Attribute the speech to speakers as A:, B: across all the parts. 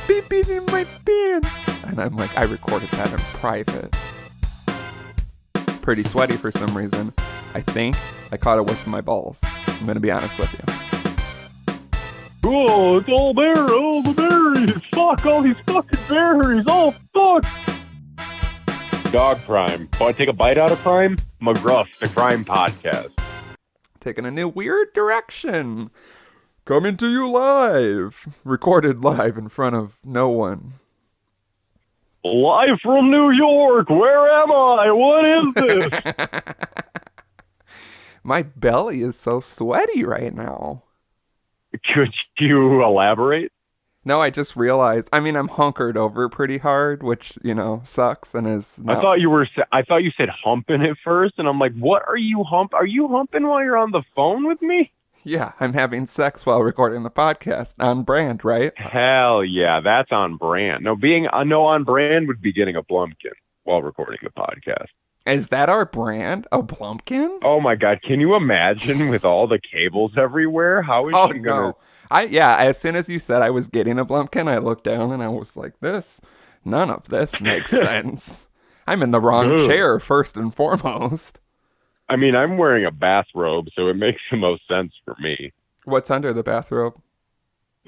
A: pee-pee in my pants. And I'm like, I recorded that in private. Pretty sweaty for some reason. I think I caught a whiff of my balls. I'm going to be honest with you.
B: Oh, it's all there. Oh, the berries. Fuck, all these fucking berries. Oh, fuck. Dog Prime. Want to take a bite out of crime? McGruff, the crime podcast.
A: Taking a new weird direction. Coming to you live. Recorded live in front of no one.
B: Live from New York. Where am I? What is this?
A: My belly is so sweaty right now.
B: Could you elaborate?
A: No, I just realized. I mean, I'm hunkered over pretty hard, which, you know, sucks and is.
B: I thought you said humping at first, and I'm like, what are you Are you humping while you're on the phone with me?
A: Yeah, I'm having sex while recording the podcast. On brand, right?
B: Hell yeah, that's on brand. No, on brand would be getting a Blumpkin while recording the podcast.
A: Is that our brand? A Blumpkin?
B: Oh my god, can you imagine with all the cables everywhere? How is she gonna...
A: As soon as you said I was getting a Blumpkin, I looked down and I was like, none of this makes sense. I'm in the wrong chair, first and foremost.
B: I mean, I'm wearing a bathrobe, so it makes the most sense for me.
A: What's under the bathrobe?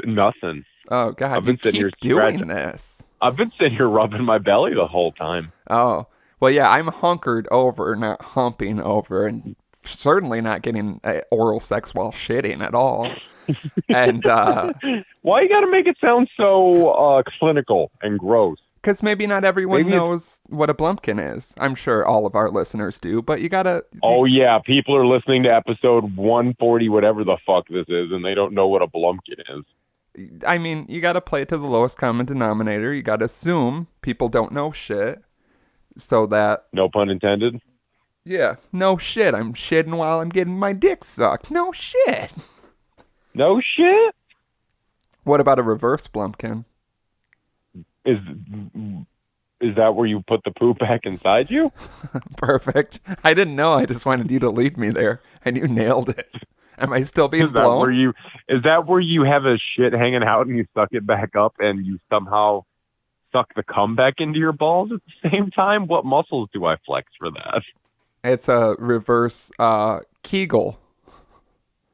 B: Nothing.
A: Oh, God, I've been keep doing this.
B: I've been sitting here rubbing my belly the whole time.
A: Oh, well, yeah, I'm hunkered over, not humping over, and certainly not getting oral sex while shitting at all. And
B: why you gotta make it sound so clinical and gross?
A: Because maybe not everyone knows what a Blumpkin is. I'm sure all of our listeners do, but you gotta...
B: Oh, yeah, people are listening to episode 140, whatever the fuck this is, and they don't know what a Blumpkin is.
A: I mean, you gotta play it to the lowest common denominator. You gotta assume people don't know shit, so that...
B: No pun intended?
A: Yeah, no shit. I'm shitting while I'm getting my dick sucked. No shit.
B: No shit?
A: What about a reverse Blumpkin?
B: Is that where you put the poop back inside you?
A: Perfect. I didn't know. I just wanted you to lead me there, and you nailed it. Am I still being blown?
B: Is that where you have a shit hanging out and you suck it back up and you somehow suck the cum back into your balls at the same time? What muscles do I flex for that?
A: It's a reverse Kegel.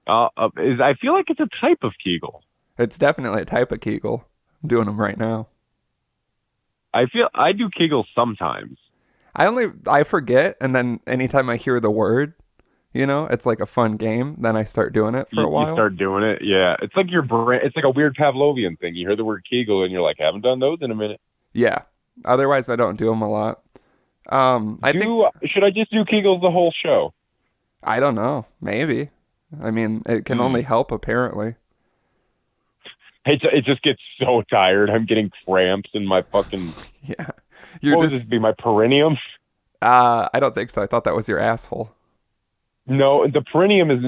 B: I feel like it's a type of Kegel.
A: It's definitely a type of Kegel. I'm doing them right now.
B: I do Kegels sometimes.
A: I forget, and then anytime I hear the word, you know, it's like a fun game. Then I start doing it for a while.
B: You start doing it, yeah. It's like your brain. It's like a weird Pavlovian thing. You hear the word Kegel, and you're like, haven't done those in a minute.
A: Yeah. Otherwise, I don't do them a lot.
B: Should I just do Kegels the whole show?
A: I don't know. Maybe. I mean, it can only help, apparently.
B: It just gets so tired. I'm getting cramps in my fucking...
A: Yeah.
B: What would this be, my perineum?
A: I don't think so. I thought that was your asshole.
B: No, the perineum's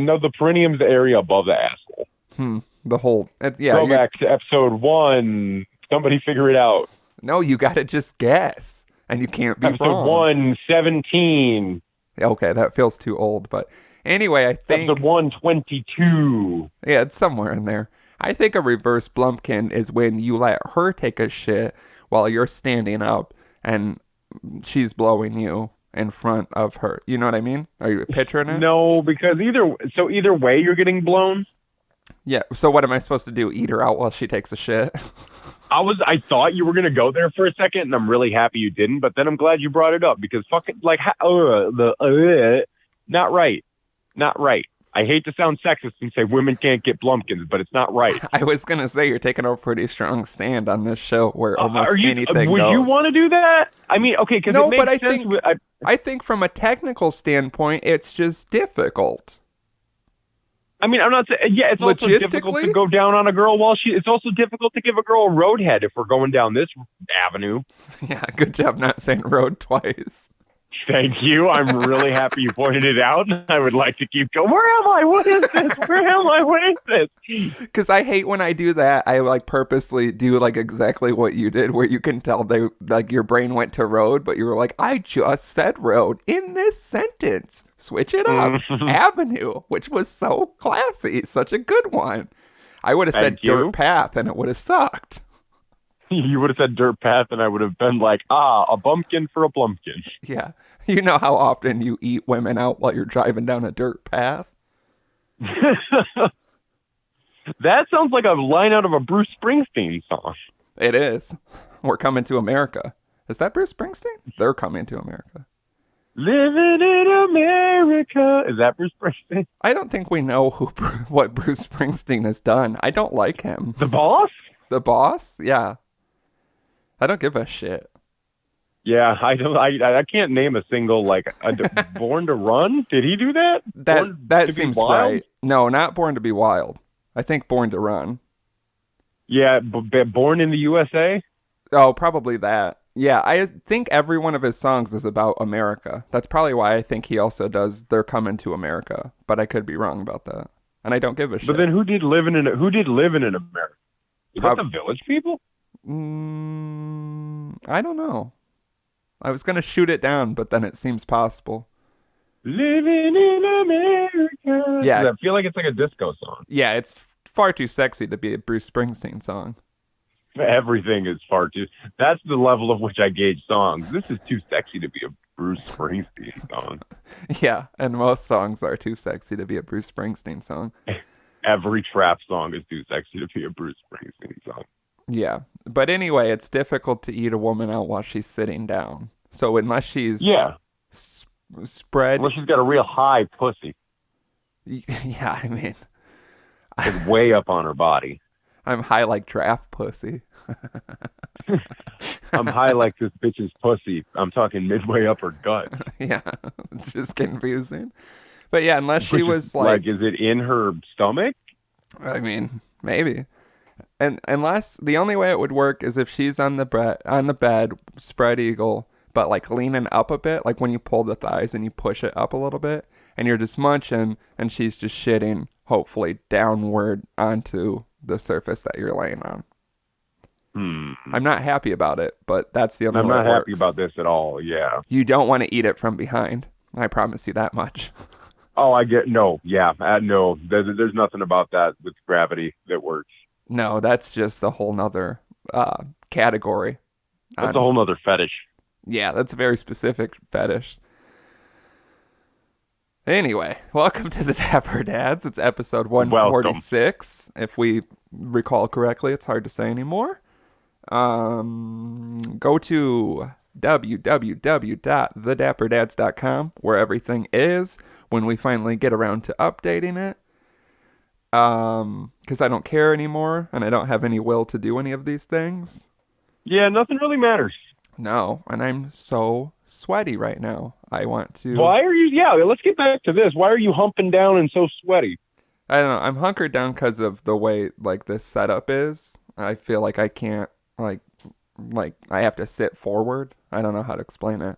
B: the area above the asshole.
A: The whole... Yeah.
B: Go back to episode 1. Somebody figure it out.
A: No, you gotta just guess. And you can't be
B: episode
A: wrong.
B: Episode 117.
A: Okay, that feels too old, but... Anyway, I think...
B: Episode 122.
A: Yeah, it's somewhere in there. I think a reverse Blumpkin is when you let her take a shit while you're standing up and she's blowing you in front of her. You know what I mean? Are you picturing it?
B: No, because either way you're getting blown.
A: Yeah, so what am I supposed to do? Eat her out while she takes a shit?
B: I thought you were going to go there for a second, and I'm really happy you didn't, but then I'm glad you brought it up because fucking, like, not right. Not right. I hate to sound sexist and say women can't get Blumpkins, but it's not right.
A: I was going to say you're taking a pretty strong stand on this show where almost anything
B: would
A: goes.
B: Would you want to do that? I mean, okay, because it makes sense.
A: I think from a technical standpoint, it's just difficult.
B: I mean, I'm not saying, yeah, it's also difficult to go down on a girl it's also difficult to give a girl a roadhead if we're going down this avenue.
A: Yeah, good job not saying road twice.
B: Thank you. I'm really happy you pointed it out. I would like to keep going. Where am I? What is this? Where am I? What is this?
A: Because I hate when I do that. I like purposely do like exactly what you did, where you can tell they like your brain went to road, but you were like, I just said road in this sentence. Switch it up. Avenue, which was so classy, such a good one. I would have said dirt path, and it would have sucked.
B: You would have said dirt path, and I would have been like, a bumpkin for a plumpkin.
A: Yeah. You know how often you eat women out while you're driving down a dirt path?
B: That sounds like a line out of a Bruce Springsteen song.
A: It is. We're coming to America. Is that Bruce Springsteen? They're coming to America.
B: Living in America. Is that Bruce Springsteen?
A: I don't think we know what Bruce Springsteen has done. I don't like him.
B: The Boss?
A: The Boss? Yeah. I don't give a shit.
B: Yeah, I can't name a single, Born to Run? Did he do that?
A: That seems right. No, not Born to be Wild. I think Born to Run.
B: Yeah, Born in the USA?
A: Oh, probably that. Yeah, I think every one of his songs is about America. That's probably why I think he also does They're Coming to America. But I could be wrong about that. And I don't give a shit.
B: But then who did Living in America? Is that the Village People?
A: I don't know. I was going to shoot it down, but then it seems possible.
B: Living in America.
A: Yeah.
B: I feel like it's like a disco song.
A: Yeah, it's far too sexy to be a Bruce Springsteen song.
B: Everything is far too... That's the level of which I gauge songs. This is too sexy to be a Bruce Springsteen song.
A: Yeah, and most songs are too sexy to be a Bruce Springsteen song.
B: Every trap song is too sexy to be a Bruce Springsteen song.
A: Yeah, but anyway, it's difficult to eat a woman out while she's sitting down. So unless she's spread...
B: Unless she's got a real high pussy.
A: Yeah, I mean...
B: It's way up on her body.
A: I'm high like draft pussy.
B: I'm high like this bitch's pussy. I'm talking midway up her gut.
A: Yeah, it's just confusing. But yeah, unless she was like...
B: is it in her stomach?
A: I mean, maybe. And unless the only way it would work is if she's on the bed, spread eagle, but like leaning up a bit, like when you pull the thighs and you push it up a little bit, and you're just munching, and she's just shitting, hopefully downward onto the surface that you're laying on. I'm not happy about it, but that's the only way it works.
B: I'm not happy about this at all. Yeah.
A: You don't want to eat it from behind. I promise you that much.
B: Oh, I get no. Yeah, no. There's nothing about that with gravity that works.
A: No, that's just a whole nother category.
B: That's a whole nother fetish.
A: Yeah, that's a very specific fetish. Anyway, welcome to the Dapper Dads. It's episode 146. Welcome. If we recall correctly, it's hard to say anymore. Go to www.thedapperdads.com where everything is when we finally get around to updating it. Because I don't care anymore and I don't have any will to do any of these things.
B: Yeah, nothing really matters.
A: No, and I'm so sweaty right now. I want to...
B: Why are you... Yeah, let's get back to this. Why are you humping down and so sweaty?
A: I don't know. I'm hunkered down because of the way, like, this setup is. I feel like I can't, like I have to sit forward. I don't know how to explain it.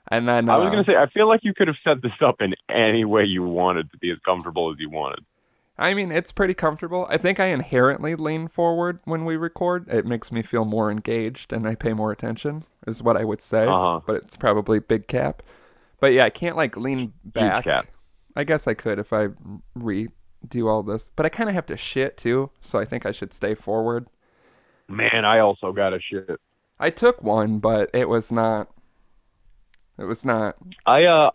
A: And then...
B: I was going to say, I feel like you could have set this up in any way you wanted to be as comfortable as you wanted.
A: I mean, it's pretty comfortable. I think I inherently lean forward when we record. It makes me feel more engaged and I pay more attention, is what I would say. But it's probably big cap. But yeah, I can't like lean back.
B: Huge cap.
A: I guess I could if I redo all this. But I kind of have to shit too, so I think I should stay forward.
B: Man, I also got to shit.
A: I took one, but it was not... It was not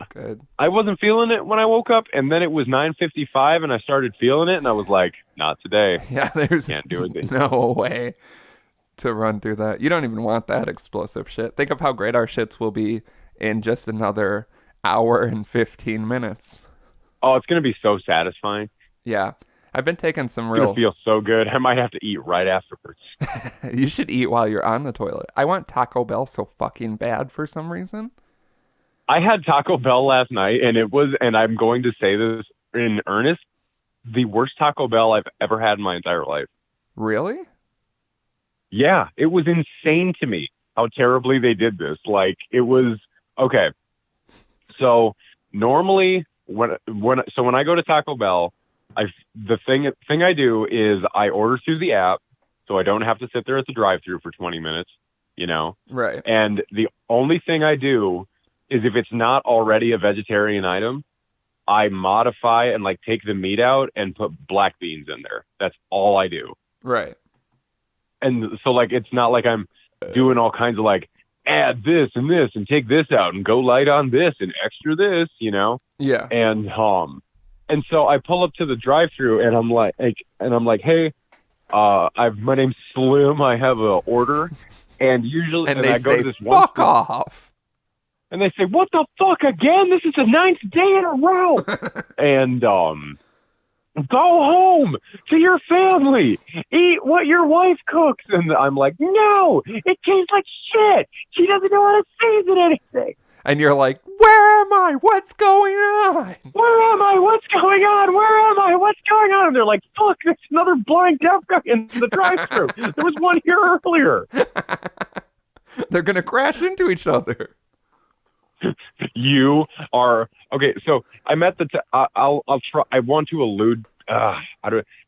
A: good.
B: I wasn't feeling it when I woke up, and then it was 9:55, and I started feeling it, and I was like, not today.
A: Yeah, there's
B: Can't do it.
A: No way to run through that. You don't even want that explosive shit. Think of how great our shits will be in just another hour and 15 minutes.
B: Oh, it's going to be so satisfying.
A: Yeah. I've been taking some
B: It's going to feel so good. I might have to eat right afterwards.
A: You should eat while you're on the toilet. I want Taco Bell so fucking bad for some reason.
B: I had Taco Bell last night, and it was, and I'm going to say this in earnest, the worst Taco Bell I've ever had in my entire life.
A: Really?
B: Yeah, it was insane to me how terribly they did this. Like, it was, okay. So normally when I go to Taco Bell, the thing I do is I order through the app, so I don't have to sit there at the drive-thru for 20 minutes, you know?
A: Right.
B: And the only thing I do is if it's not already a vegetarian item, I modify and like take the meat out and put black beans in there. That's all I do.
A: Right.
B: and so like it's not like I'm doing all kinds of like add this and take this out and go light on this and extra this, you know.
A: Yeah.
B: And so I pull up to the drive-through and I'm like, hey, my name's Slim. I have an order, and usually
A: And they
B: I go
A: say,
B: to this one
A: fuck off.
B: and they say, what the fuck again? This is the 9th day in a row. And go home to your family. Eat what your wife cooks. And I'm like, no, it tastes like shit. She doesn't know how to season anything.
A: And you're like, where am I? What's going on?
B: Where am I? What's going on? Where am I? What's going on? And they're like, fuck, there's another blind deaf guy in the drive-thru. There was one here earlier.
A: They're going to crash into each other.
B: You are okay. So I'm at the. I'll try. I want to allude.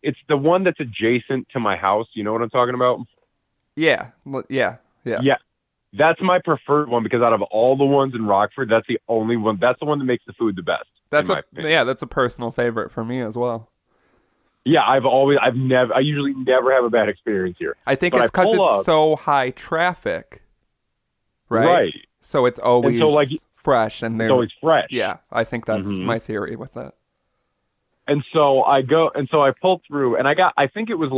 B: It's the one that's adjacent to my house. You know what I'm talking about?
A: Yeah.
B: Yeah. That's my preferred one because out of all the ones in Rockford, that's the only one. That's the one that makes the food the best.
A: That's a personal favorite for me as well.
B: Yeah, I usually never have a bad experience here.
A: I think it's because it's so high traffic, right? So it's always fresh, and
B: it's always fresh.
A: Yeah, I think that's my theory with that.
B: And so I pulled through, and I think it was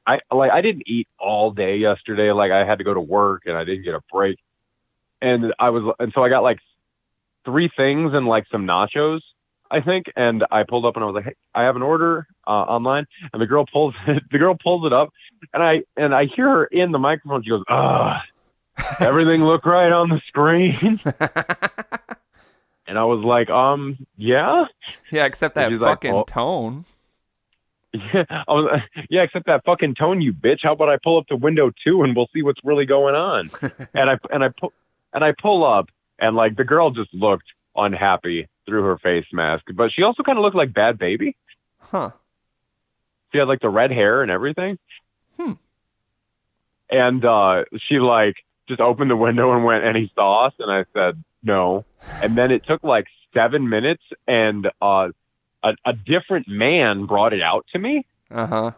B: I didn't eat all day yesterday. Like I had to go to work, and I didn't get a break. And so I got like 3 things and like some nachos, I think. And I pulled up, and I was like, hey, I have an order online. And the girl pulls it up, and I hear her in the microphone. She goes, everything looked right on the screen. And I was like, yeah.
A: Yeah, except that fucking tone.
B: Yeah, except that fucking tone, you bitch. How about I pull up to window 2 and we'll see what's really going on? and I pull up, and like the girl just looked unhappy through her face mask, but she also kind of looked like Bad Baby.
A: Huh.
B: She had like the red hair and everything. And she like just opened the window and went, any sauce? And I said, no. And then it took like 7 minutes, and a different man brought it out to me. And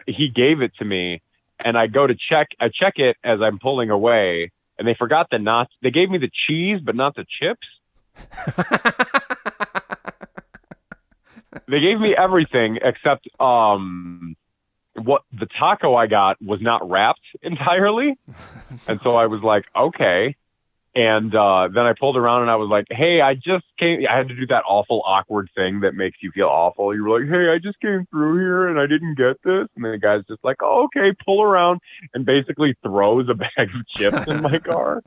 B: he gave it to me, and I check it as I'm pulling away, and they forgot the nuts. They gave me the cheese, but not the chips. They gave me everything except what the taco I got was not wrapped entirely. And so I was like, okay. And then I pulled around and I was like, hey, I just came. I had to do that awful, awkward thing that makes you feel awful. You were like, hey, I just came through here and I didn't get this. And then the guy's just like, oh, okay, pull around, and basically throws a bag of chips in my car.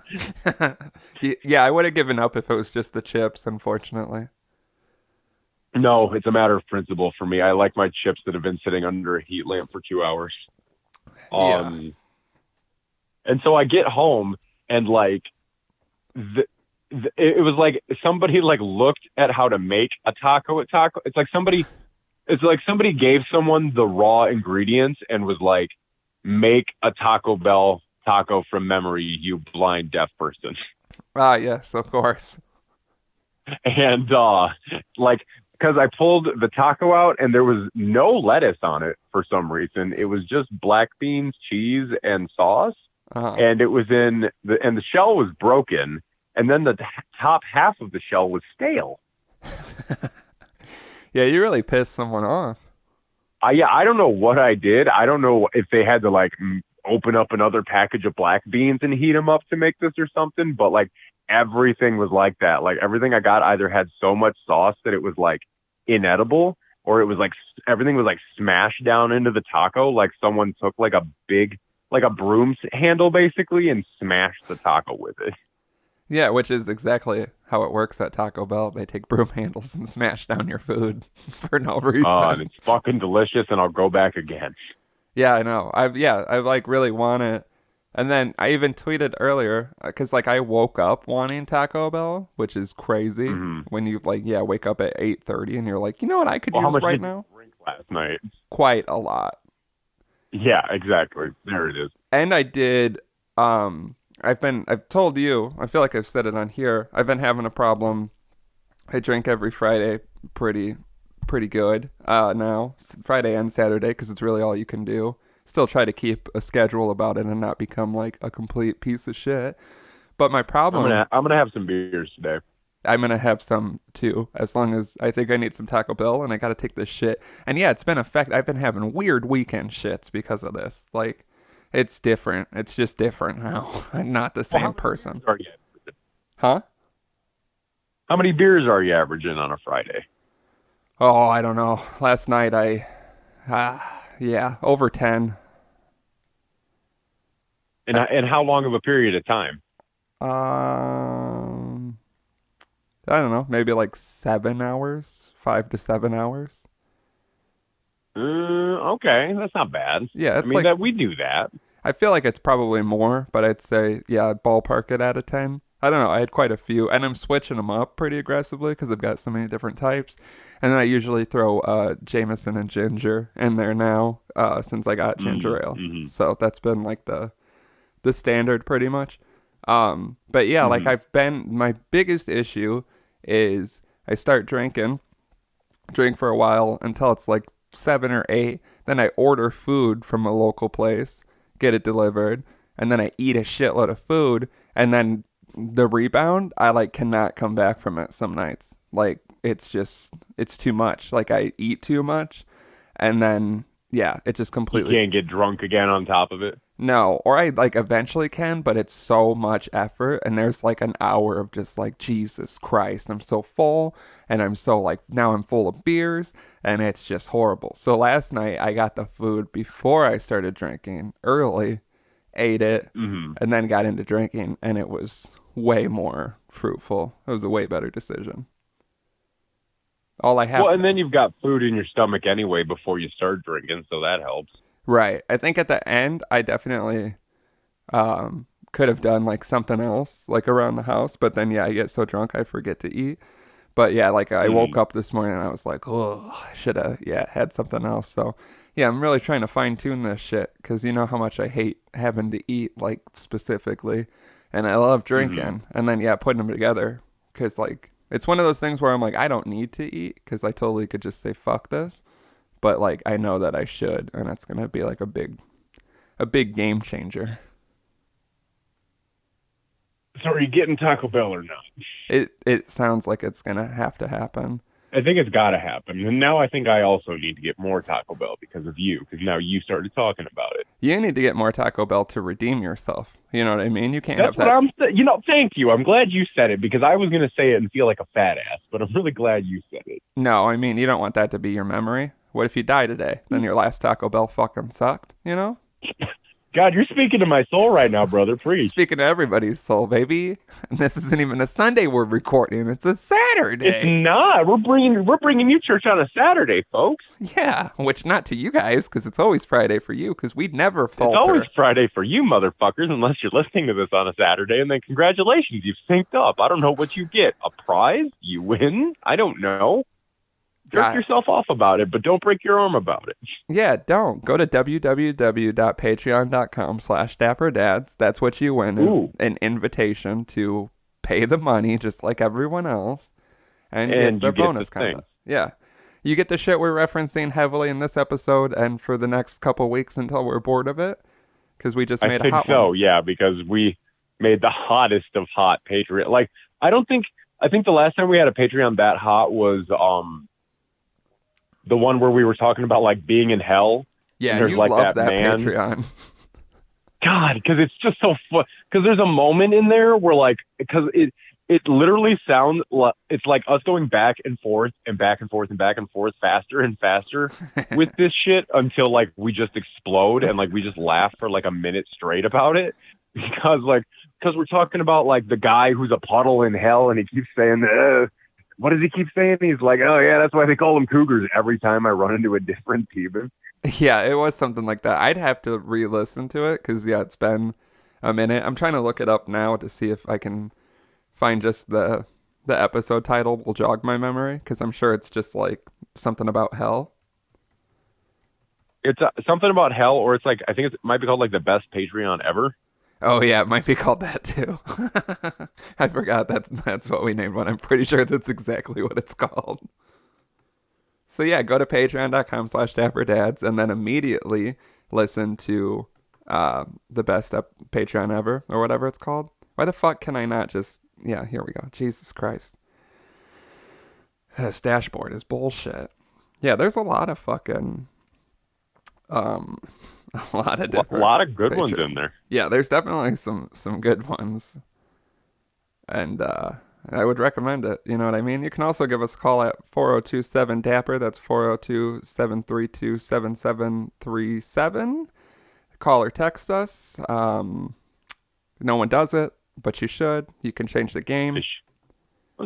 A: Yeah, I would have given up if it was just the chips, unfortunately.
B: No, it's a matter of principle for me. I like my chips that have been sitting under a heat lamp for 2 hours. And so I get home, and like, it was like somebody like looked at how to make a taco at Taco. It's like somebody gave someone the raw ingredients and was like, make a Taco Bell taco from memory, you blind deaf person.
A: Yes, of course.
B: And because I pulled the taco out and there was no lettuce on it for some reason. It was just black beans, cheese, and sauce. And it was and the shell was broken, and then the top half of the shell was stale.
A: Yeah, you really pissed someone off.
B: I don't know what I did. I don't know if they had to like open up another package of black beans and heat them up to make this or something, but like everything was like that. Like everything I got either had so much sauce that it was like inedible, or it was like everything was like smashed down into the taco. Like someone took like a broom handle basically and smashed the taco with it.
A: Yeah, which is exactly how it works at Taco Bell. They take broom handles and smash down your food for no reason.
B: And it's fucking delicious, and I'll go back again.
A: Yeah, I know. I like really want it. And then I even tweeted earlier, because like I woke up wanting Taco Bell, which is crazy. When you wake up at 8:30 and you're like, you know what I could use right now? How much did you drink
B: last night?
A: Quite a lot.
B: Yeah, exactly. There it is.
A: And I did, I've told you, I feel like I've said it on here, I've been having a problem. I drink every Friday pretty good now, Friday and Saturday, because it's really all you can do. still try to keep a schedule about it and not become like a complete piece of shit. But my problem,
B: I'm gonna have some beers today.
A: I'm gonna have some too, as long as I think I need some Taco Bell and I gotta take this shit. And yeah, it's been I've been having weird weekend shits because of this. Like, it's different. It's just different now. I'm not the
B: Well,
A: same person.
B: How
A: Huh?
B: many beers are you averaging on a Friday?
A: Oh, I don't know. Last night yeah, over 10.
B: And how long of a period of time?
A: Um, I don't know, maybe like 7 hours, 5 to 7 hours.
B: Okay, that's not bad.
A: Yeah,
B: I
A: it's
B: mean
A: like,
B: that we do that.
A: I feel like it's probably more, but I'd say, yeah, ballpark it at a 10. I don't know. I had quite a few, and I'm switching them up pretty aggressively because I've got so many different types. And then I usually throw Jameson and ginger in there now since I got ginger ale.
B: Mm-hmm.
A: So that's been like the standard pretty much. But yeah, like
B: Mm-hmm.
A: my biggest issue is I start drink for a while until it's like 7 or 8. Then I order food from a local place, get it delivered, and then I eat a shitload of food. And then the rebound, I like cannot come back from it some nights. Like, it's too much. Like, I eat too much, and then yeah, it just
B: You
A: completely.
B: can't get drunk again on top of it.
A: No, or I like eventually can, but it's so much effort, and there's like an hour of just like, Jesus Christ, I'm so full, and I'm so like, now I'm full of beers, and it's just horrible. So last night I got the food before I started drinking early, ate it,
B: Mm-hmm.
A: and then got into drinking, and it was way more fruitful. It was a way better decision. All I have,
B: Well, and then you've got food in your stomach anyway before you start drinking, so that helps.
A: right. I think at the end, I definitely could have done like something else like around the house, but then yeah, I get so drunk I forget to eat. But yeah, like I woke
B: Mm-hmm.
A: up this morning and I was like, oh, I should have had something else. So yeah, I'm really trying to fine tune this shit because you know how much I hate having to eat like specifically, and I love
B: Mm-hmm.
A: drinking, and then yeah, putting them together because like it's one of those things where I'm like, I don't need to eat because I totally could just say fuck this, but like I know that I should, and it's gonna be like a big game changer.
B: So are you getting Taco Bell or not?
A: It sounds like it's gonna have to happen.
B: I think it's got to happen. And now I think I also need to get more Taco Bell because of you, because now you started talking about it.
A: You need to get more Taco Bell to redeem yourself. You know what I mean? You can't have
B: That's what
A: that.
B: thank you. I'm glad you said it because I was going to say it and feel like a fat ass, but I'm really glad you said it.
A: No, I mean, you don't want that to be your memory. What if you die today? Then your last Taco Bell fucking sucked, you know?
B: God, you're speaking to my soul right now, brother. Preach.
A: Speaking of everybody's soul, baby. And this isn't even a Sunday we're recording. It's a
B: It's
A: Saturday.
B: not. We're bringing you church on a Saturday, folks.
A: Yeah, which not to you guys, because it's always Friday for you, because we'd never
B: It's always
A: falter.
B: Friday for you, motherfuckers, unless you're listening to this on a Saturday. And then congratulations, you've synced up. I don't know what you get. A prize? You win? I don't know. Jerk
A: God.
B: yourself off about it, but don't break your arm about it.
A: Yeah, don't. Go to www.patreon.com/dapperdads. That's what you win, is
B: Ooh.
A: an invitation to pay the money just like everyone else and get
B: And
A: the
B: you get
A: bonus
B: the thing.
A: content. Yeah. You get the shit we're referencing heavily in this episode and for the next couple weeks until we're bored of it, because we just
B: I
A: made a
B: think
A: hot
B: so,
A: one.
B: yeah, because we made the hottest of hot Patreon. Like, I think the last time we had a Patreon that hot was the one where we were talking about like being in hell.
A: Yeah,
B: And there's
A: you
B: like
A: love
B: that
A: that
B: man.
A: Patreon.
B: God, because it's just so fun. Because there's a moment in there where like, because it literally sounds like it's like us going back and forth and back and forth and back and forth faster and faster with this shit until like we just explode and like we just laugh for like a minute straight about it because we're talking about like the guy who's a puddle in hell and he keeps saying what does he keep saying? He's like, oh yeah, that's why they call them cougars every time I run into a different demon.
A: Yeah, it was something like that. I'd have to re-listen to it because yeah, it's been a minute. I'm trying to look it up now to see if I can find just the episode title will jog my memory because I'm sure it's just like something about hell.
B: It's something about hell, or it's like I think it might be called like the best Patreon ever.
A: Oh yeah, it might be called that too. I forgot that's what we named one. I'm pretty sure that's exactly what it's called. So yeah, go to patreon.com/dapperdads and then immediately listen to the best Patreon ever or whatever it's called. Why the fuck can I not just... Yeah, here we go. Jesus Christ. This dashboard is bullshit. Yeah, there's a lot of fucking... a lot of different...
B: A lot of good ones
A: Patreons.
B: in there.
A: Yeah, there's definitely some good ones. And I would recommend it. You know what I mean? You can also give us a call at 4027-DAPPER. That's 402-732-7737. Call or text us. No one does it, but you should. You can change the game.
B: I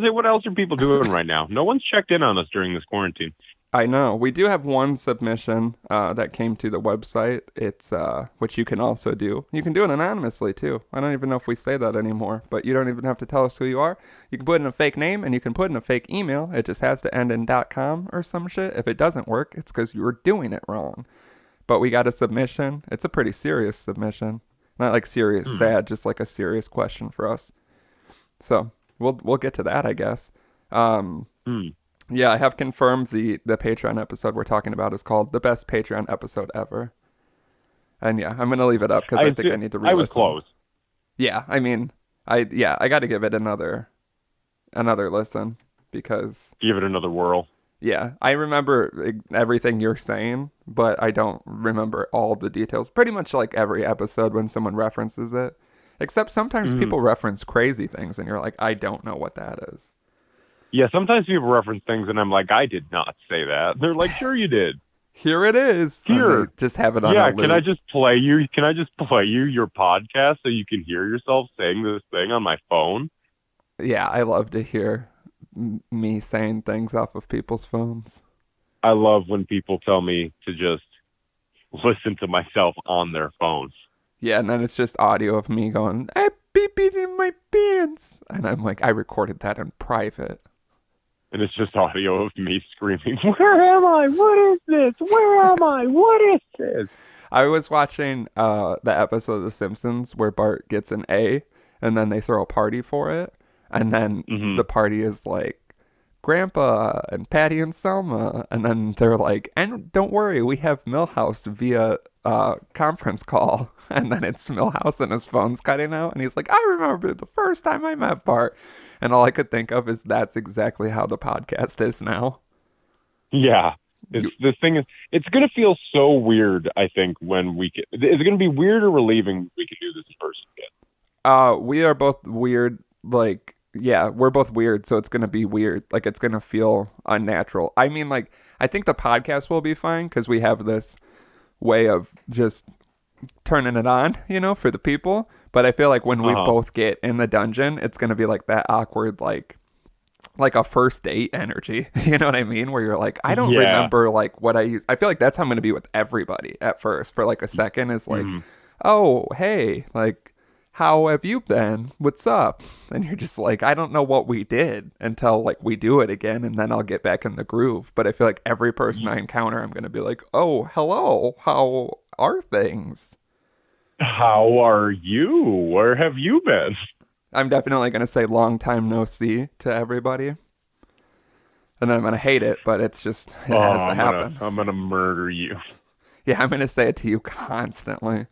B: say, what else are people doing right now? No one's checked in on us during this quarantine.
A: I know. We do have one submission that came to the website. It's which you can also do. You can do it anonymously too. I don't even know if we say that anymore, but you don't even have to tell us who you are. You can put in a fake name and you can put in a fake email. It just has to end in .com or some shit. If it doesn't work, it's because you were doing it wrong. But we got a submission. It's a pretty serious submission. Not like serious, sad, just like a serious question for us. So we'll get to that, I guess. Yeah, I have confirmed the Patreon episode we're talking about is called The Best Patreon Episode Ever. And yeah, I'm going to leave it up because I think I need to re-listen.
B: I was close.
A: Yeah, I mean, I got to give it another listen because...
B: Give it another whirl.
A: Yeah, I remember everything you're saying, but I don't remember all the details. Pretty much like every episode when someone references it. Except sometimes people reference crazy things and you're like, I don't know what that is.
B: Yeah, sometimes people reference things and I'm like, I did not say that. They're like, sure you did.
A: Here it is.
B: Here.
A: Just have it on a loop.
B: Can I just play you your podcast so you can hear yourself saying this thing on my phone?
A: Yeah, I love to hear me saying things off of people's phones.
B: I love when people tell me to just listen to myself on their phones.
A: Yeah, and then it's just audio of me going, I beep in my pants. And I'm like, I recorded that in private.
B: And it's just audio of me screaming, where am I? What is this? Where am I? What is this?
A: I was watching the episode of The Simpsons where Bart gets an A and then they throw a party for it. And then the party is like, Grandpa and Patty and Selma. And then they're like, and don't worry, we have Milhouse via conference call. And then it's Milhouse and his phone's cutting out. And he's like, I remember the first time I met Bart. And all I could think of is that's exactly how the podcast is now.
B: Yeah. This thing is, it's going to feel so weird, I think, when we can. Is it going to be weird or relieving when we can do this in person again?
A: We are both weird, like, yeah, we're both weird, so it's going to be weird. Like, it's going to feel unnatural. I mean, like, I think the podcast will be fine because we have this way of just turning it on, you know, for the people. But I feel like when we both get in the dungeon, it's going to be like that awkward, like a first date energy. You know what I mean? Where you're like, I don't remember, like, what I use. I feel like that's how I'm going to be with everybody at first. For, like, a second is like, oh, hey, like, how have you been? What's up? And you're just like, I don't know what we did until, like, we do it again, and then I'll get back in the groove. But I feel like every person I encounter, I'm going to be like, oh, hello, how are things?
B: How are you? Where have you been?
A: I'm definitely going to say long time no see to everybody. And then I'm going to hate it, but it's just, it has to happen.
B: I'm going to murder you.
A: Yeah, I'm going to say it to you constantly.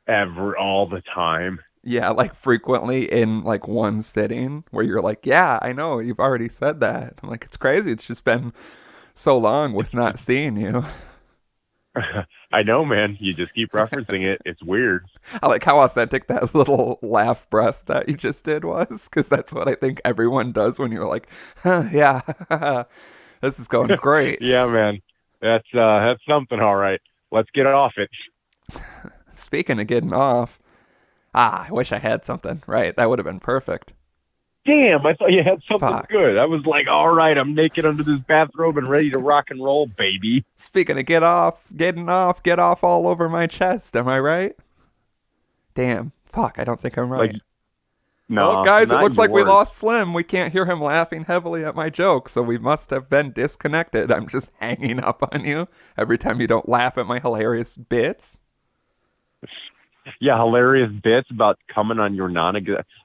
B: All the time.
A: Yeah, like frequently in like one sitting where you're like, yeah, I know, you've already said that. I'm like, it's crazy. It's just been so long with not seeing you.
B: I know, man. You just keep referencing it. It's weird.
A: I like how authentic that little laugh breath that you just did was, because that's what I think everyone does when you're like, yeah, this is going great.
B: Yeah, man. That's something, all right. Let's get off it.
A: Speaking of getting off, I wish I had something. Right, that would have been perfect.
B: Damn, I thought you had something good. I was like, all right, I'm naked under this bathrobe and ready to rock and roll, baby.
A: Speaking of get off all over my chest. Am I right? Damn, fuck, I don't think I'm right.
B: No,
A: well, guys, it looks like we lost Slim. We can't hear him laughing heavily at my joke, so we must have been disconnected. I'm just hanging up on you every time you don't laugh at my hilarious bits.
B: Yeah, hilarious bits about coming on your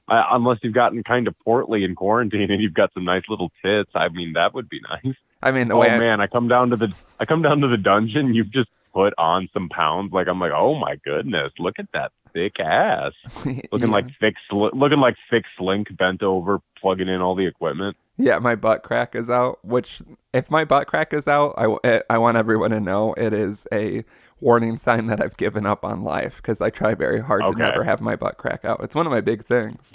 B: unless you've gotten kind of portly in quarantine and you've got some nice little tits. I mean, that would be nice.
A: I mean,
B: man, I come down to the dungeon. You've just put on some pounds. Like, I'm like, oh my goodness, look at that thick ass. Looking
A: Yeah.
B: like thick Slink bent over, plugging in all the equipment.
A: Yeah, my butt crack is out, which if my butt crack is out, I want everyone to know it is a warning sign that I've given up on life because I try very hard to
B: Okay.
A: never have my butt crack out. It's one of my big things.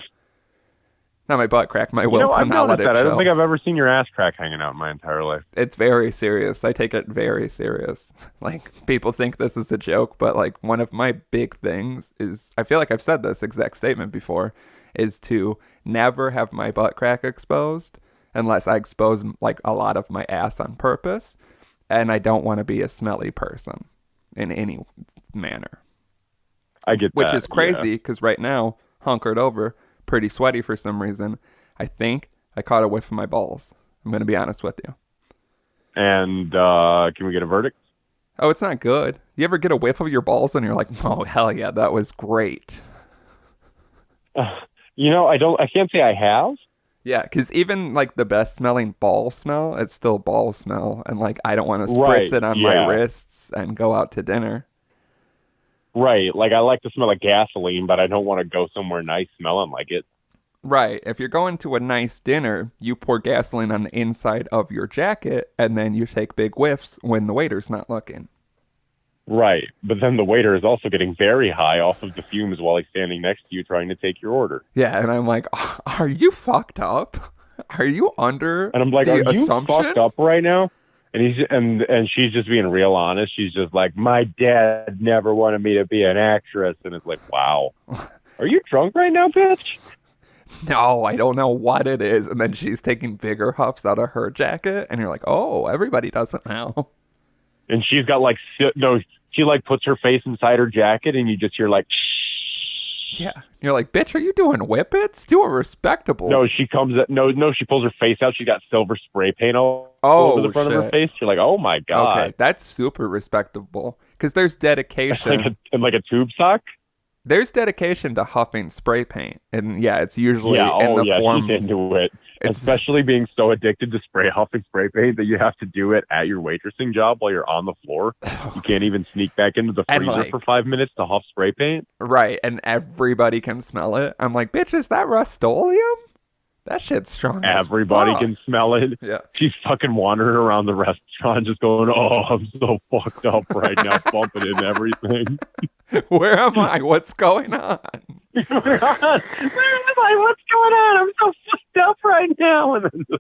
A: Not my butt crack, my will to
B: I've
A: not let
B: noticed
A: it
B: that. I don't
A: show.
B: think I've ever seen your ass crack hanging out in my entire life.
A: It's very serious. I take it very serious. Like, people think this is a joke, but like one of my big things is, I feel like I've said this exact statement before, is to never have my butt crack exposed unless I expose like a lot of my ass on purpose, and I don't want to be a smelly person in any manner.
B: I get
A: Which
B: that.
A: is crazy because right now, hunkered over, pretty sweaty for some reason. I think I caught a whiff of my balls. I'm going to be honest with you.
B: And can we get a verdict?
A: Oh, it's not good. You ever get a whiff of your balls and you're like, oh, hell yeah, that was great.
B: I can't say I have.
A: Yeah, because even like the best smelling ball smell, it's still ball smell. And like, I don't want to spritz
B: Right,
A: it on
B: yeah.
A: my wrists and go out to dinner.
B: Right. Like, I like the smell of gasoline, but I don't want to go somewhere nice smelling like it.
A: Right. If you're going to a nice dinner, you pour gasoline on the inside of your jacket and then you take big whiffs when the waiter's not looking.
B: Right. But then the waiter is also getting very high off of the fumes while he's standing next to you trying to take your order.
A: Yeah, and I'm like, are you fucked up? Are you under
B: And I'm like,
A: the
B: are you
A: assumption?
B: fucked up right now? And she's just being real honest. She's just like, my dad never wanted me to be an actress. And it's like, wow. Are you drunk right now, bitch?
A: No, I don't know what it is. And then she's taking bigger huffs out of her jacket, and you're like, oh, everybody does it now.
B: And she's got like, she like puts her face inside her jacket, and you just hear like, shh.
A: Yeah. You're like, bitch, are you doing whippets? Do a respectable.
B: No, she pulls her face out. She got silver spray paint all
A: Oh,
B: over the front of her
A: shit.
B: face. You're like, oh my God.
A: Okay, that's super respectable. Because there's dedication.
B: And like a tube sock?
A: There's dedication to huffing spray paint. And yeah, it's usually in the form.
B: She's into it. Especially being so addicted to huffing spray paint that you have to do it at your waitressing job while you're on the floor. You can't even sneak back into the
A: And,
B: freezer
A: like,
B: for 5 minutes to huff spray paint.
A: Right, and everybody can smell it. I'm like, bitch, is that Rust-Oleum? That shit's strong.
B: Everybody
A: as fuck.
B: can smell it.
A: Yeah.
B: She's fucking wandering around the restaurant just going, oh, I'm so fucked up right now, bumping into everything.
A: Where am I? What's going on?
B: Where am I? What's going on? I'm so fucked up right now. And then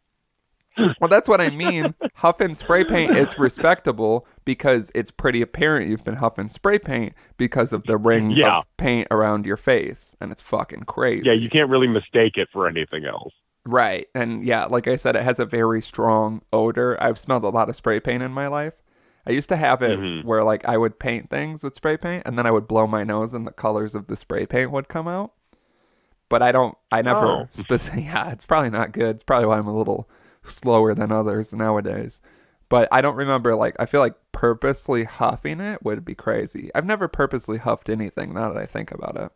A: Well, that's what I mean. Huffing spray paint is respectable because it's pretty apparent you've been huffing spray paint because of the ring of paint around your face. And it's fucking crazy.
B: yeah, you can't really mistake it for anything else.
A: Right. And yeah, like I said, it has a very strong odor. I've smelled a lot of spray paint in my life. I used to have it where like I would paint things with spray paint and then I would blow my nose and the colors of the spray paint would come out. But I never, yeah, it's probably not good. It's probably why I'm a little slower than others nowadays. But I don't remember, like, I feel like purposely huffing it would be crazy. I've never purposely huffed anything now that I think about it.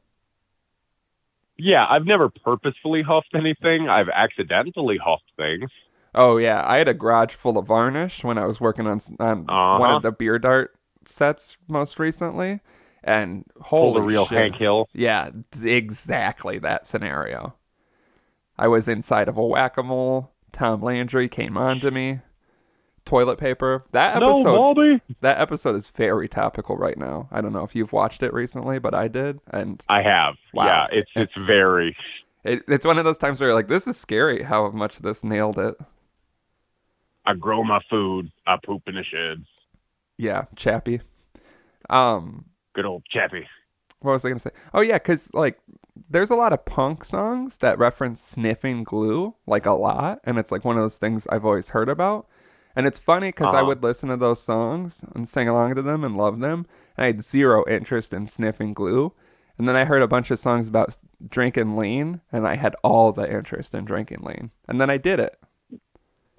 B: Yeah, I've never purposefully huffed anything. I've accidentally huffed things.
A: Oh, yeah. I had a garage full of varnish when I was working on one of the beer dart sets most recently. And holy
B: Pulled a real
A: shit.
B: Hank Hill.
A: Yeah, exactly that scenario. I was inside of a whack-a-mole. Tom Landry came on to me. Toilet paper. That episode is very topical right now. I don't know if you've watched it recently, but I did. And
B: I have.
A: Wow.
B: Yeah, it's very...
A: It's one of those times where you're like, this is scary how much this nailed it.
B: I grow my food. I poop in the sheds.
A: Yeah, Chappie.
B: Good old Chappie.
A: What was I going to say? Oh, yeah, because, like, there's a lot of punk songs that reference sniffing glue, like, a lot. And it's, like, one of those things I've always heard about. And it's funny because I would listen to those songs and sing along to them and love them. And I had zero interest in sniffing glue. And then I heard a bunch of songs about drinking lean, and I had all the interest in drinking lean. And then I did it.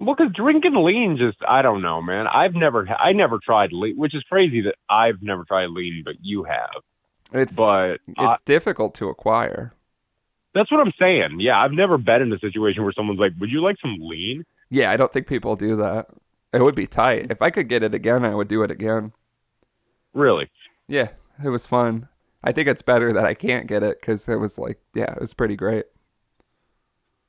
B: Well, because drinking lean just, I don't know, man. I never tried lean, which is crazy that I've never tried lean, but you have.
A: It's difficult to acquire.
B: That's what I'm saying. Yeah, I've never been in a situation where someone's like, would you like some lean?
A: Yeah, I don't think people do that. It would be tight. If I could get it again, I would do it again.
B: Really?
A: Yeah, it was fun. I think it's better that I can't get it because it was like, yeah, it was pretty great.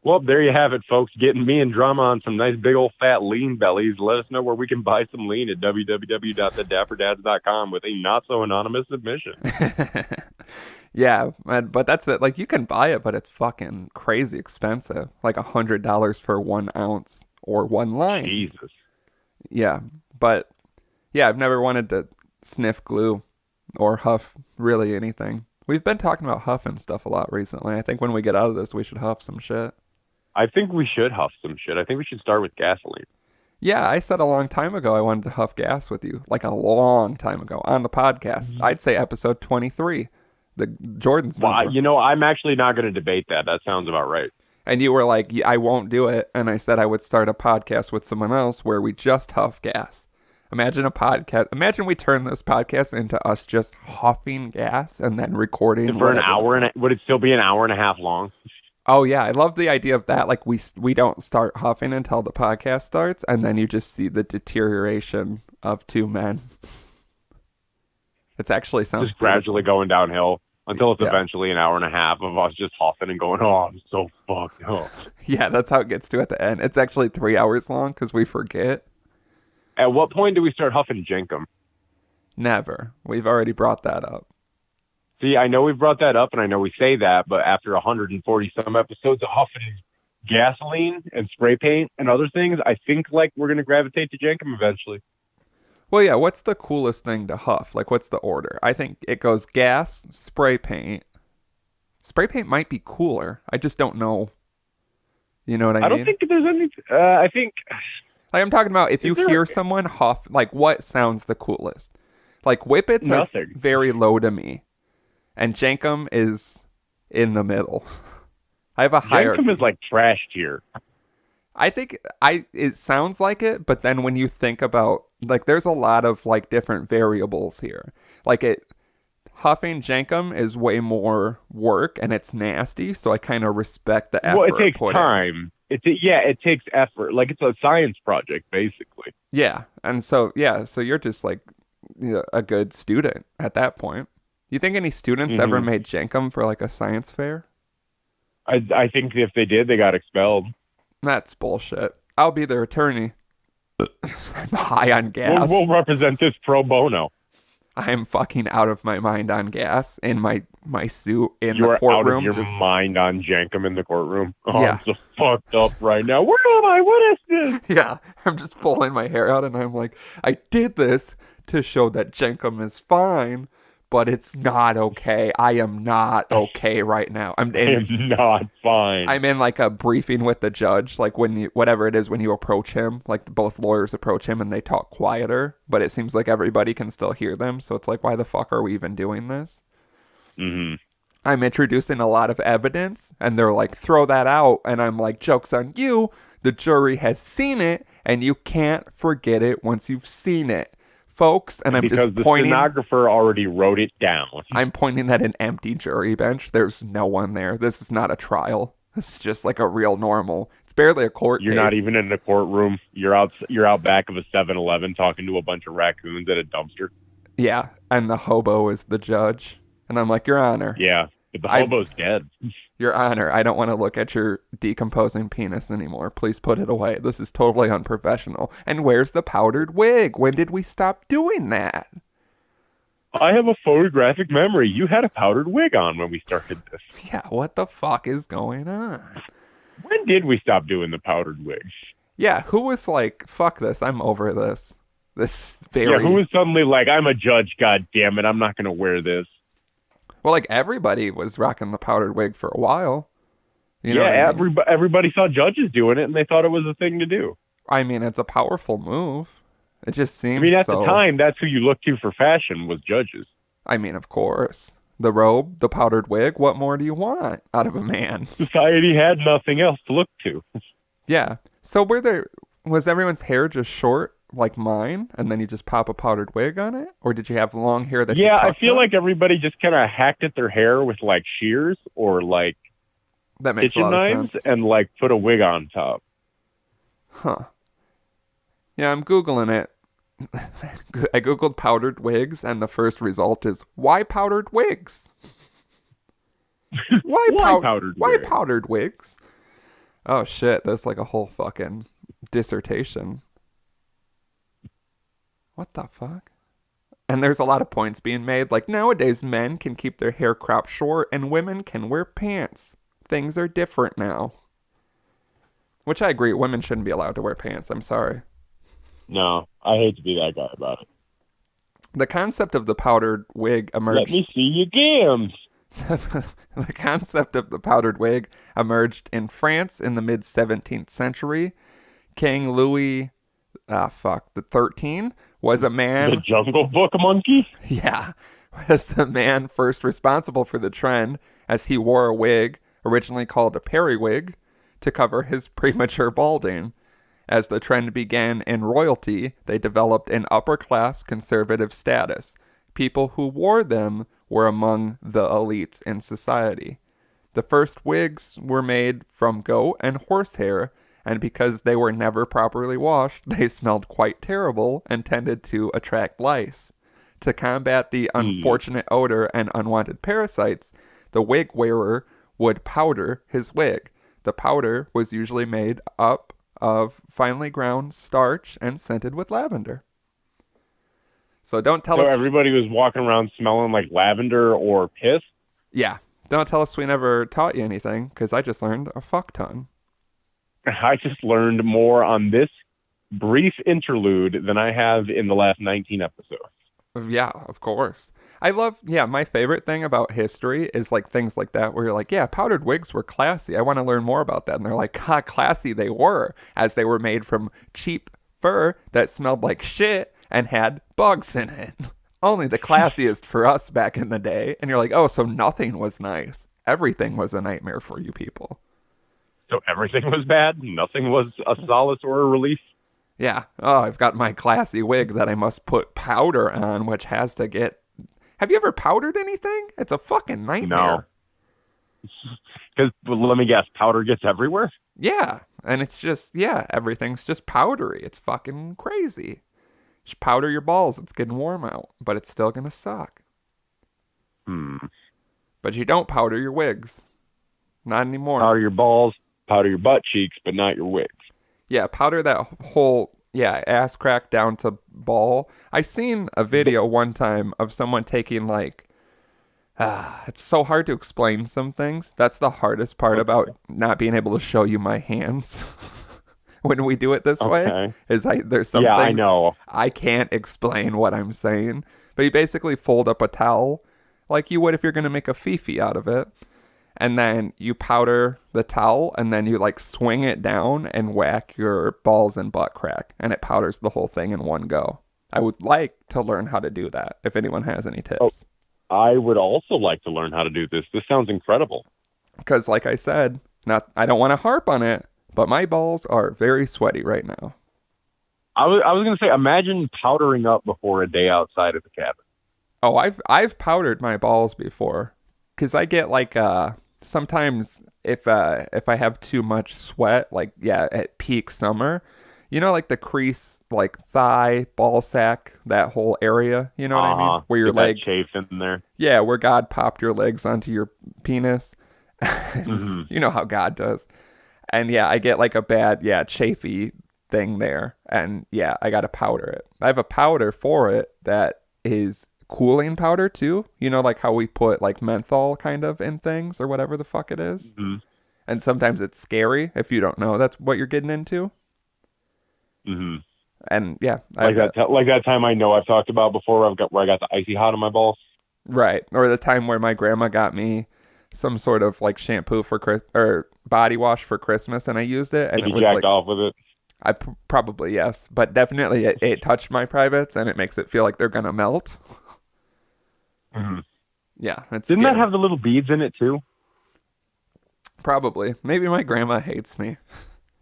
B: Well, there you have it, folks. Getting me and Drama on some nice big old fat lean bellies. Let us know where we can buy some lean at www.dapperdadspodcast.com with a not so anonymous submission.
A: Yeah, but that's it. Like you can buy it, but it's fucking crazy expensive. Like $100 for 1 ounce or one line.
B: Jesus.
A: Yeah, but yeah, I've never wanted to sniff glue or huff really anything. We've been talking about huffing stuff a lot recently. I think when we get out of this, we should huff some shit.
B: I think we should huff some shit. I think we should start with gasoline.
A: Yeah, I said a long time ago I wanted to huff gas with you. Like a long time ago on the podcast. I'd say episode 23, the Jordan's number.
B: Well, I'm actually not going to debate that. That sounds about right.
A: And you were like, I won't do it. And I said I would start a podcast with someone else where we just huff gas. Imagine a podcast. Imagine we turn this podcast into us just huffing gas and then recording.
B: And for an hour, would it still be an hour and a half long?
A: Oh, yeah. I love the idea of that. Like, we don't start huffing until the podcast starts, and then you just see the deterioration of two men. It actually sounds
B: just gradually going downhill until it's
A: Yeah.
B: eventually an hour and a half of us just huffing and going, oh, I'm so fucked up.
A: Yeah, that's how it gets to at the end. It's actually 3 hours long because we forget.
B: At what point do we start huffing Jenkum?
A: Never. We've already brought that up.
B: See, I know we've brought that up, and I know we say that, but after 140 some episodes of huffing gasoline and spray paint and other things, I think like we're gonna gravitate to Jenkum eventually.
A: Well, yeah, what's the coolest thing to huff? Like, what's the order? I think it goes gas, spray paint. Spray paint might be cooler. I just don't know. You know what I mean?
B: I don't think there's any. I think
A: Like, I'm talking about if you
B: there-
A: hear someone huff, like, what sounds the coolest? Like, Whippets are
B: Nothing.
A: very low to me. And Jenkum is in the middle. I have a hierarchy.
B: Jenkum is like trash tier.
A: I think it sounds like it, but then when you think about, like, there's a lot of like different variables here. Like huffing Jenkum is way more work and it's nasty, so I kind of respect the effort.
B: Well, it takes
A: put
B: time. It takes effort. Like it's a science project, basically.
A: Yeah, and so you're just like a good student at that point. You think any students ever made Jenkum for like a science fair?
B: I think if they did, they got expelled.
A: That's bullshit. I'll be their attorney. I'm high on gas.
B: We'll represent this pro bono.
A: I am fucking out of my mind on gas in my suit in
B: You
A: the
B: are
A: courtroom.
B: out of your mind on Jenkum in the courtroom. Oh,
A: Yeah.
B: I'm so fucked up right now. Where am I? What is this?
A: Yeah, I'm just pulling my hair out and I'm like, I did this to show that Jenkum is fine, but it's not okay. I am not okay right now.
B: I am not fine.
A: I'm in like a briefing with the judge, like when you, whatever it is, when you approach him, like both lawyers approach him and they talk quieter, but it seems like everybody can still hear them. So it's like, why the fuck are we even doing this?
B: Mm-hmm.
A: I'm introducing a lot of evidence and they're like, throw that out. And I'm like, joke's on you. The jury has seen it and you can't forget it once you've seen it, folks. And I'm
B: because
A: just
B: the
A: pointing.
B: stenographer already wrote it down.
A: I'm pointing at an empty jury bench. There's no one there. This is not a trial. This is just like a real normal. It's barely a court
B: You're
A: case.
B: not even in the courtroom. You're out back of a 7-Eleven talking to a bunch of raccoons at a dumpster.
A: Yeah, and the hobo is the judge. And I'm like, Your Honor.
B: Yeah, but the hobo's dead.
A: Your Honor, I don't want to look at your decomposing penis anymore. Please put it away. This is totally unprofessional. And where's the powdered wig? When did we stop doing that?
B: I have a photographic memory. You had a powdered wig on when we started this.
A: Yeah, what the fuck is going on?
B: When did we stop doing the powdered wig?
A: Yeah, who was like, fuck this, I'm over this. This very...
B: Yeah, who was suddenly like, I'm a judge, god damn it, I'm not going to wear this.
A: Well, like, everybody was rocking the powdered wig for a while. You know
B: yeah,
A: what I mean?
B: everybody saw judges doing it, and they thought it was a thing to do.
A: I mean, it's a powerful move. It just seems
B: I mean, at
A: so...
B: the time, that's who you looked to for fashion was judges.
A: I mean, of course. The robe, the powdered wig, what more do you want out of a man?
B: Society had nothing else to look to.
A: Yeah. So was everyone's hair just short like mine, and then you just pop a powdered wig on it? Or did you have long hair that you
B: Yeah, I
A: tucked
B: feel
A: up?
B: like everybody just kind of hacked at their hair with like shears or like
A: That makes a
B: kitchen
A: lot of
B: knives
A: sense.
B: and like put a wig on top.
A: Huh. Yeah, I'm Googling it. I googled powdered wigs, and the first result is why powdered wigs?
B: Powdered
A: Why
B: wig?
A: powdered wigs? Oh shit, that's like a whole fucking dissertation. What the fuck? And there's a lot of points being made. Like nowadays, men can keep their hair cropped short, and women can wear pants. Things are different now. Which I agree, women shouldn't be allowed to wear pants. I'm sorry.
B: No, I hate to be that guy about it.
A: The concept of the powdered wig
B: Let
A: emerged.
B: me see your gams.
A: The concept of the powdered wig emerged in France in the mid 17th century. King Louis, the 13 was a
B: The
A: man.
B: Jungle Book monkey?
A: Yeah, was the man first responsible for the trend, as he wore a wig, originally called a periwig, to cover his premature balding. As the trend began in royalty, they developed an upper-class conservative status. People who wore them were among the elites in society. The first wigs were made from goat and horsehair, and because they were never properly washed, they smelled quite terrible and tended to attract lice. To combat the unfortunate odor and unwanted parasites, the wig wearer would powder his wig. The powder was usually made up of finely ground starch and scented with lavender. So don't tell
B: So
A: us.
B: everybody was walking around smelling like lavender or piss?
A: Yeah, don't tell us we never taught you anything, because I just learned a fuck ton.
B: I just learned more on this brief interlude than I have in the last 19 episodes.
A: Yeah, of course. My favorite thing about history is like things like that where you're like, yeah, powdered wigs were classy. I want to learn more about that. And they're like, how classy they were, as they were made from cheap fur that smelled like shit and had bugs in it. Only the classiest for us back in the day. And you're like, oh, so nothing was nice. Everything was a nightmare for you people.
B: So everything was bad? Nothing was a solace or a relief?
A: Yeah. Oh, I've got my classy wig that I must put powder on, which has to get... Have you ever powdered anything? It's a fucking nightmare.
B: No. Because, let me guess, powder gets everywhere?
A: Yeah. And it's just, everything's just powdery. It's fucking crazy. Just powder your balls. It's getting warm out, but it's still going to suck. But you don't powder your wigs. Not anymore.
B: Powder your balls, powder your butt cheeks, but not your wigs.
A: Yeah, powder that whole, ass crack down to ball. I seen a video one time of someone taking like, it's so hard to explain some things. That's the hardest part about not being able to show you my hands when we do it this way. There's some things
B: I know.
A: I can't explain what I'm saying. But you basically fold up a towel like you would if you're going to make a fifi out of it. And then you powder the towel, and then you like swing it down and whack your balls and butt crack, and it powders the whole thing in one go. I would like to learn how to do that if anyone has any tips.
B: I would also like to learn how to do this. This sounds incredible.
A: Because like I said, I don't want to harp on it, but my balls are very sweaty right now.
B: I was going to say, imagine powdering up before a day outside of the cabin.
A: Oh, I've powdered my balls before, because I get like sometimes if I have too much sweat, like at peak summer, like the crease, like thigh, ball sack, that whole area, you know what I mean? Where your leg
B: chafe in there.
A: Yeah, where God popped your legs onto your penis. You know how God does. And I get like a bad, chafy thing there. And I got to powder it. I have a powder for it that is cooling powder too, like how we put like menthol kind of in things or whatever the fuck it is. And sometimes it's scary if you don't know that's what you're getting into. And
B: like that time I know I've talked about before where I got the icy hot on my balls.
A: Right. Or the time where my grandma got me some sort of like shampoo for or body wash for Christmas, and I used it, and
B: Did
A: it
B: you
A: was
B: jacked
A: like
B: off with it?
A: I probably yes, but definitely it touched my privates, and it makes it feel like they're gonna melt. Yeah, it's
B: Didn't
A: scary.
B: that have the little beads in it too?
A: Probably. Maybe my grandma hates me.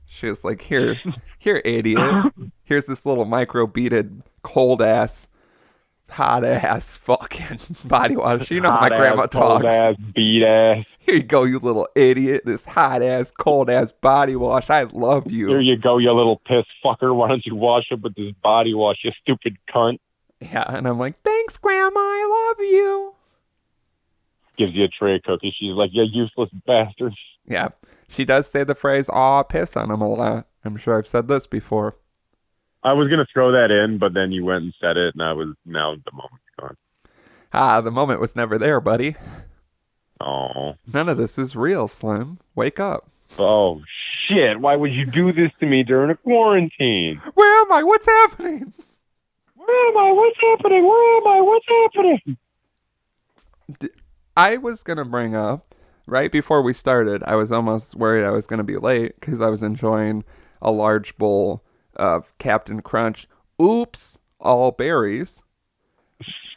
A: She was like, here, idiot. Here's this little micro beaded cold ass hot ass fucking body wash. You know how my
B: Hot
A: grandma
B: ass, cold
A: talks.
B: ass, beat ass.
A: Here you go, you little idiot. This hot ass, cold ass body wash. I love
B: Here
A: you.
B: you go, you little piss fucker. Why don't you wash up with this body wash, you stupid cunt?
A: Yeah, and I'm like, thanks, Grandma. I love you.
B: Gives you a tray of cookies. She's like, you useless bastard.
A: Yeah, she does say the phrase, aw, piss on him a lot. I'm sure I've said this before.
B: I was going to throw that in, but then you went and said it, and now the moment's gone.
A: Ah, the moment was never there, buddy.
B: Oh.
A: None of this is real, Slim. Wake up.
B: Oh, shit. Why would you do this to me during a quarantine?
A: Where am I? What's happening?
B: Where am I? What's happening? Where am I? What's happening?
A: I was going to bring up, right before we started, I was almost worried I was going to be late because I was enjoying a large bowl of Captain Crunch. Oops, all berries,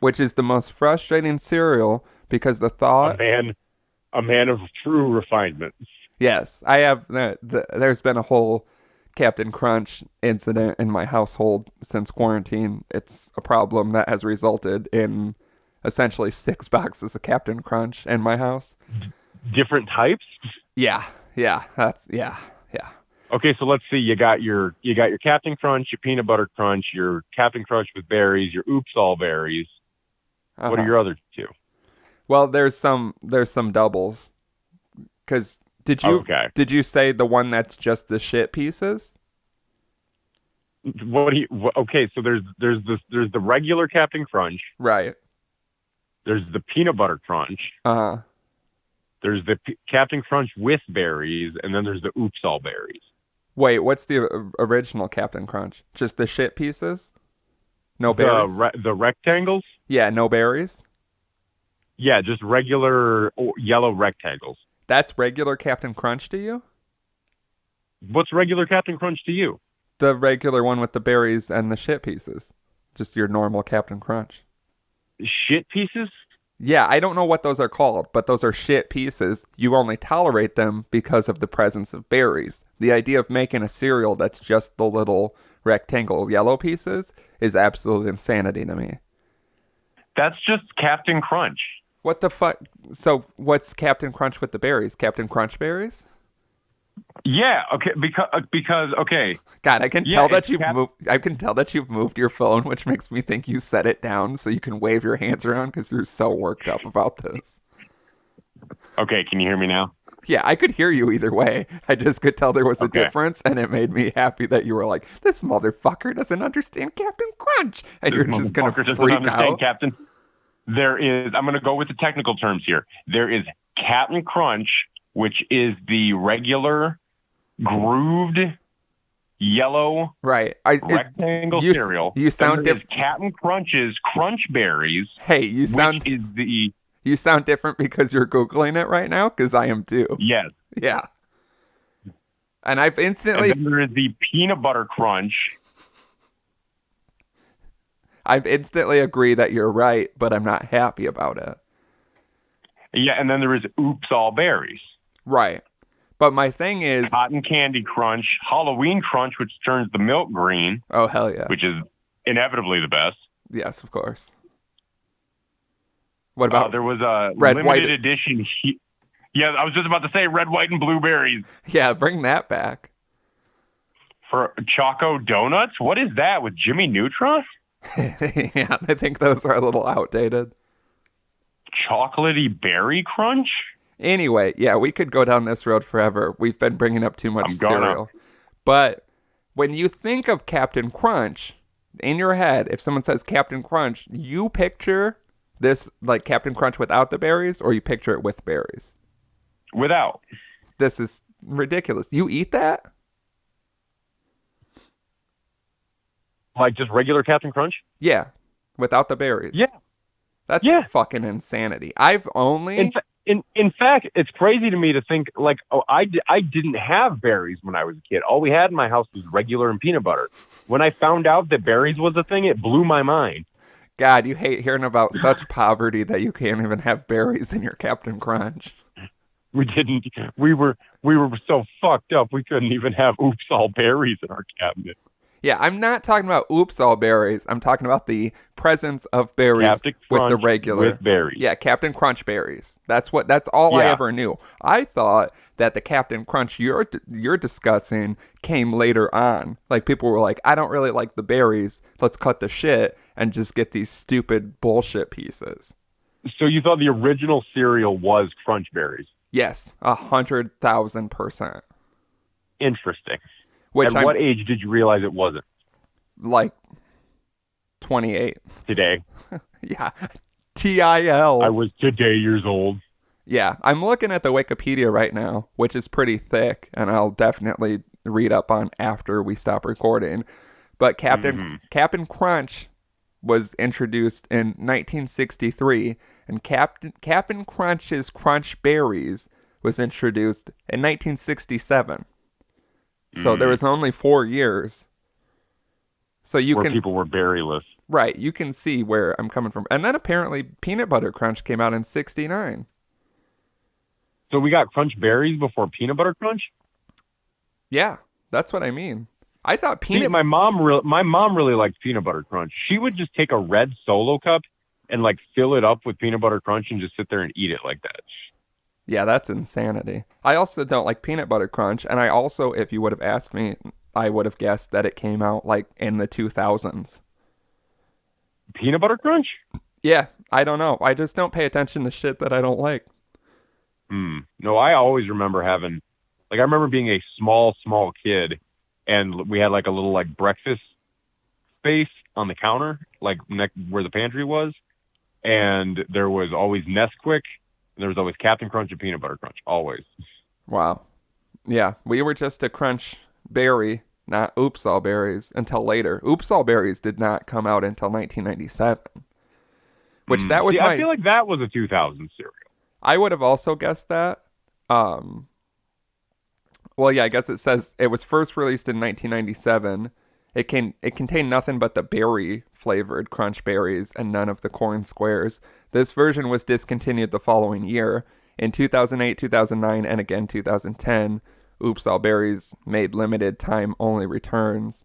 A: which is the most frustrating cereal because the thought...
B: A man of true refinement.
A: Yes, I have. There's been a whole Captain Crunch incident in my household since quarantine. It's a problem that has resulted in essentially 6 boxes of Captain Crunch in my house.
B: Different types?
A: Yeah. Yeah.
B: Okay, so let's see. You got your Captain Crunch, your Peanut Butter Crunch, your Captain Crunch with berries, your Oops All Berries.
A: Uh-huh.
B: What are your other two?
A: Well, there's some doubles. Because did you say the one that's just the shit pieces?
B: Okay, so there's the regular Captain Crunch.
A: Right.
B: There's the Peanut Butter Crunch.
A: Uh-huh.
B: There's the Captain Crunch with berries, and then there's the Oops All Berries.
A: Wait, what's the original Captain Crunch? Just the shit pieces? No berries?
B: The rectangles?
A: Yeah, no berries?
B: Yeah, just regular yellow rectangles.
A: That's regular Captain Crunch to you?
B: What's regular Captain Crunch to you?
A: The regular one with the berries and the shit pieces. Just your normal Captain Crunch.
B: Shit pieces?
A: Yeah, I don't know what those are called, but those are shit pieces. You only tolerate them because of the presence of berries. The idea of making a cereal that's just the little rectangle yellow pieces is absolute insanity to me.
B: That's just Captain Crunch.
A: What the fuck? So what's Captain Crunch with the berries? Captain Crunch berries?
B: Yeah, okay, because okay.
A: God, I can tell that you've moved your phone, which makes me think you set it down so you can wave your hands around because you're so worked up about this.
B: Okay, can you hear me now?
A: Yeah, I could hear you either way. I just could tell there was a difference, and it made me happy that you were like, "This motherfucker doesn't understand Captain Crunch," and you're just gonna freak out.
B: Captain. There is. I'm gonna go with the technical terms here. There is Captain Crunch, which is the regular grooved yellow rectangle cereal.
A: You sound different.
B: Captain Crunch's Crunch Berries.
A: Hey, you sound different because you're Googling it right now, because I am too.
B: Yes.
A: Yeah. And I've instantly...
B: And then there is the Peanut Butter Crunch.
A: I've instantly agreed that you're right, but I'm not happy about it.
B: Yeah, and then there is Oops All Berries.
A: Right. But my thing is...
B: Cotton Candy Crunch, Halloween Crunch, which turns the milk green.
A: Oh, hell yeah.
B: Which is inevitably the best.
A: Yes, of course. What about...
B: there was a
A: red,
B: limited
A: white...
B: edition... Yeah, I was just about to say red, white, and blueberries.
A: Yeah, bring that back.
B: For Choco Donuts? What is that, with Jimmy Neutron?
A: Yeah, I think those are a little outdated.
B: Chocolatey Berry Crunch?
A: Anyway, yeah, we could go down this road forever. We've been bringing up too much cereal. But when you think of Captain Crunch, in your head, if someone says Captain Crunch, you picture this like Captain Crunch without the berries, or you picture it with berries?
B: Without.
A: This is ridiculous. You eat that?
B: Like just regular Captain Crunch?
A: Yeah, without the berries.
B: Yeah.
A: That's fucking insanity. I've only...
B: In fact, it's crazy to me to think, like, I didn't have berries when I was a kid. All we had in my house was regular and peanut butter. When I found out that berries was a thing, it blew my mind.
A: God, you hate hearing about such poverty that you can't even have berries in your Captain Crunch.
B: We didn't. We were so fucked up we couldn't even have Oops All Berries in our cabinet.
A: Yeah, I'm not talking about oops all berries. I'm talking about the presence of berries
B: Captain
A: with the
B: Crunch
A: regular
B: with berries.
A: Yeah, Captain Crunch berries. That's all I
B: Yeah.
A: ever knew. I thought that the Captain Crunch you're discussing came later on. Like people were like, I don't really like the berries. Let's cut the shit and just get these stupid bullshit pieces.
B: So you thought the original cereal was Crunch Berries?
A: Yes, 100,000%.
B: Interesting.
A: Which
B: At
A: I'm
B: what age did you realize it wasn't?
A: like 28.
B: Today.
A: Yeah.
B: I
A: TIL.
B: was today years old.
A: Yeah, I'm looking at the Wikipedia right now, which is pretty thick, and I'll definitely read up on after we stop recording. But Captain Crunch was introduced in 1963, and Captain Crunch's Crunch Berries was introduced in 1967. So there was only 4 years. So you
B: where
A: can
B: people were berryless.
A: right, you can see where I'm coming from. And then apparently Peanut Butter Crunch came out in 69.
B: So we got Crunch Berries before Peanut Butter Crunch?
A: Yeah, that's what I mean. I thought
B: See, my mom really liked Peanut Butter Crunch. She would just take a red Solo cup and like fill it up with Peanut Butter Crunch and just sit there and eat it like that.
A: Yeah, that's insanity. I also don't like Peanut Butter Crunch, and I also, if you would have asked me, I would have guessed that it came out like in the 2000s.
B: Peanut Butter Crunch?
A: Yeah, I don't know. I just don't pay attention to shit that I don't like.
B: No, I always remember having, like, I remember being a small kid, and we had like a little like breakfast space on the counter, like where the pantry was, and there was always Nesquik, and there was always Captain Crunch and Peanut Butter Crunch, always.
A: Wow. Yeah, we were just a Crunch Berry, not Oops All Berries, until later. Oops All Berries did not come out until 1997, which that was
B: See, I feel like that was a 2000 cereal.
A: I would have also guessed that. Well, yeah, I guess it says it was first released in 1997. It contained nothing but the berry flavored Crunch Berries and none of the corn squares. This version was discontinued the following year. In 2008, 2009, and again 2010, Oops All Berries made limited time only returns.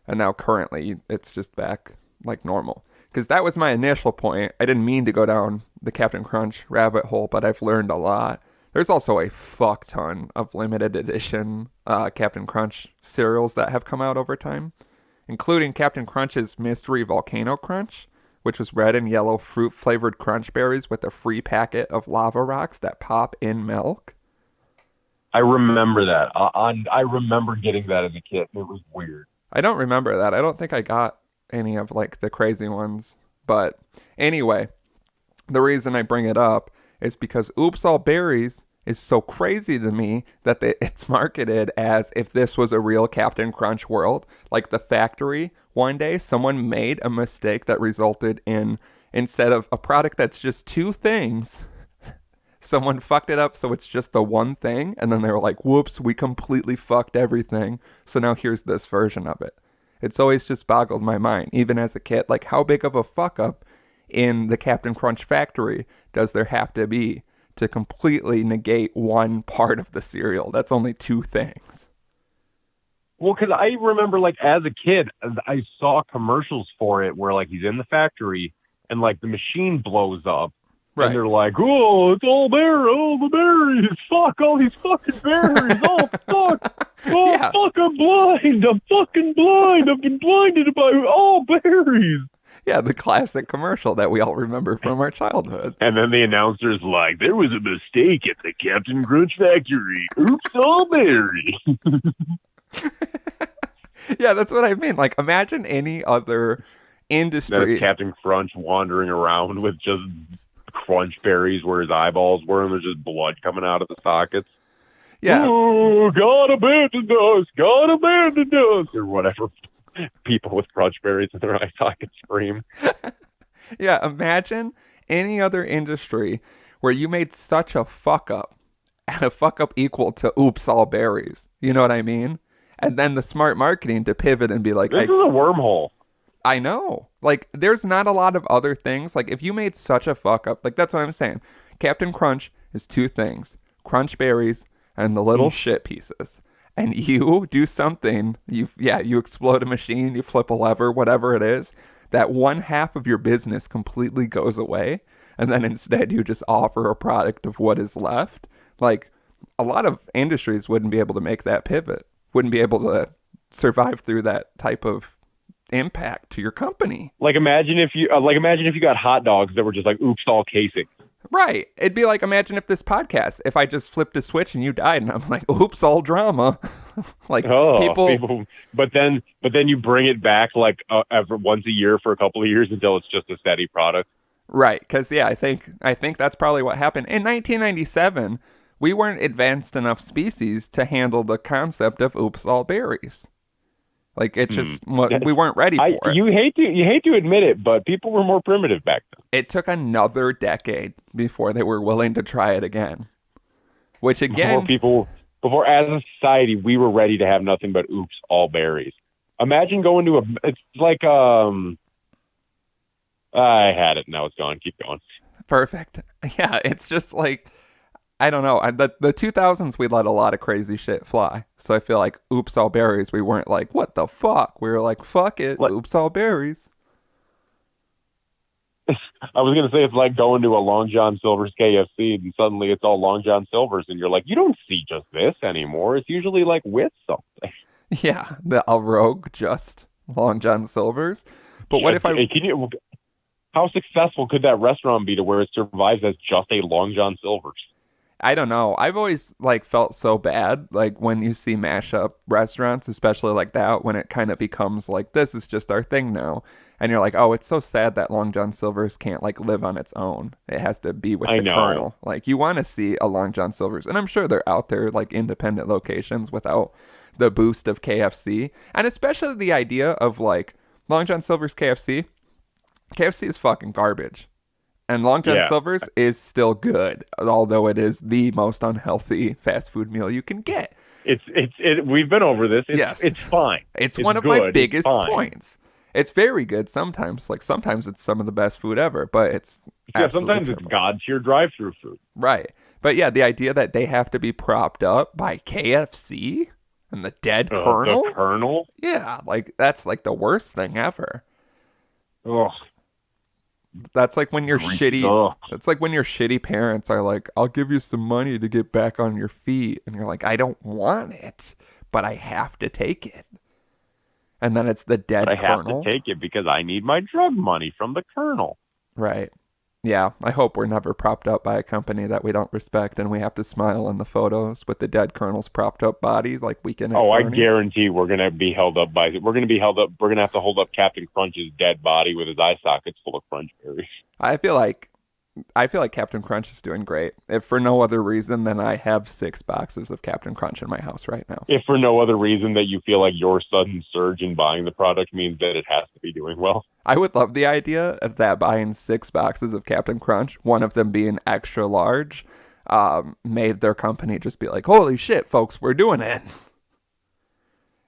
A: And now currently it's just back like normal. Because that was my initial point. I didn't mean to go down the Captain Crunch rabbit hole, but I've learned a lot. There's also a fuck ton of limited edition Captain Crunch cereals that have come out over time, including Captain Crunch's Mystery Volcano Crunch, which was red and yellow fruit-flavored crunch berries with a free packet of lava rocks that pop in milk.
B: I remember that. I remember getting that as a kid. It was weird.
A: I don't remember that. I don't think I got any of like the crazy ones. But anyway, the reason I bring it up is because Oops All Berries is so crazy to me that it's marketed as if this was a real Captain Crunch world. Like the factory, one day someone made a mistake that resulted in, instead of a product that's just two things, someone fucked it up so it's just the one thing. And then they were like, whoops, we completely fucked everything. So now here's this version of it. It's always just boggled my mind, even as a kid. Like, how big of a fuck up in the Captain Crunch factory does there have to be to completely negate one part of the cereal? That's only two things.
B: Well, because I remember, like, as a kid, I saw commercials for it where, like, he's in the factory and, like, the machine blows up.
A: Right.
B: And they're like, oh, it's all the berries. Fuck, all these fucking berries. Oh, fuck. Oh,
A: Yeah.
B: fuck, I'm blind. I'm fucking blind. I've been blinded by all berries.
A: Yeah, the classic commercial that we all remember from our childhood.
B: And then the announcer's like, there was a mistake at the Captain Crunch factory. Oops, all berries.
A: Yeah, that's what I mean. Like, imagine any other industry.
B: That's Captain Crunch wandering around with just crunch berries where his eyeballs were, and there's just blood coming out of the sockets.
A: Yeah.
B: Ooh, God abandoned us. God abandoned us. Or whatever people with crunch berries in their eye sockets scream.
A: Yeah, imagine any other industry where you made such a fuck up, and a fuck up equal to oops, all berries. You know what I mean? And then the smart marketing to pivot and be like,
B: this is a wormhole.
A: I know. Like, there's not a lot of other things. Like, if you made such a fuck up, like, that's what I'm saying. Captain Crunch is two things: crunch berries and the little shit pieces. and you do something, you explode a machine, you flip a lever, whatever it is, that one half of your business completely goes away, and then instead you just offer a product of what is left. Like, a lot of industries wouldn't be able to make that pivot, wouldn't be able to survive through that type of impact to your company.
B: Like imagine if you got hot dogs that were just like oops all casing.
A: Right. It'd be like, imagine if this podcast, if I just flipped a switch and you died, and I'm like, oops, all drama. Like, people.
B: But then you bring it back like every once a year for a couple of years until it's just a steady product.
A: Right. Because I think that's probably what happened in 1997. We weren't advanced enough species to handle the concept of oops, all berries. Like, it's just we weren't ready for it.
B: You hate to admit it, but people were more primitive back then.
A: It took another decade before they were willing to try it again. Which again,
B: before as a society, we were ready to have nothing but oops, all berries. Imagine going to it's like I had it, now it's gone. Keep going.
A: Perfect. Yeah, it's just like, I don't know. The 2000s, we let a lot of crazy shit fly. So I feel like oops, all berries, we weren't like, what the fuck? We were like, fuck it, oops, all berries.
B: I was going to say it's like going to a Long John Silver's KFC and suddenly it's all Long John Silver's and you're like, you don't see just this anymore. It's usually like with something.
A: Yeah, a rogue just Long John Silver's. But what if
B: how successful could that restaurant be to where it survives as just a Long John Silver's?
A: I don't know. I've always felt so bad when you see mashup restaurants, especially like that, when it kind of becomes like, this is just our thing now. And you're like, oh, it's so sad that Long John Silver's can't live on its own. It has to be with the Colonel. You want to see a Long John Silver's, and I'm sure they're out there independent locations without the boost of KFC. And especially the idea of Long John Silver's KFC. KFC is fucking garbage. And Long John Silver's is still good, although it is the most unhealthy fast food meal you can get.
B: We've been over this.
A: Yes.
B: It's fine.
A: It's one of my biggest points. It's very good sometimes. Sometimes it's some of the best food ever, but it's
B: sometimes
A: terrible.
B: It's God tier drive-through food.
A: Right. But yeah, the idea that they have to be propped up by KFC and the dead Colonel.
B: The Colonel?
A: Yeah, that's the worst thing ever.
B: Ugh.
A: That's like when your shitty parents are like, I'll give you some money to get back on your feet. And you're like, I don't want it, but I have to take it. And then it's the dead Colonel.
B: I have to take it because I need my drug money from the Colonel.
A: Right. Yeah, I hope we're never propped up by a company that we don't respect and we have to smile in the photos with the dead Colonel's propped up body like Weekend at Bernie's.
B: I guarantee we're going to be held up by it. We're going to have to hold up Captain Crunch's dead body with his eye sockets full of crunch berries.
A: I feel like Captain Crunch is doing great. If for no other reason than I have 6 boxes of Captain Crunch in my house right now.
B: If for no other reason that you feel like your sudden surge in buying the product means that it has to be doing well.
A: I would love the idea of that buying 6 boxes of Captain Crunch, one of them being extra large, made their company just be like, holy shit, folks, we're doing it.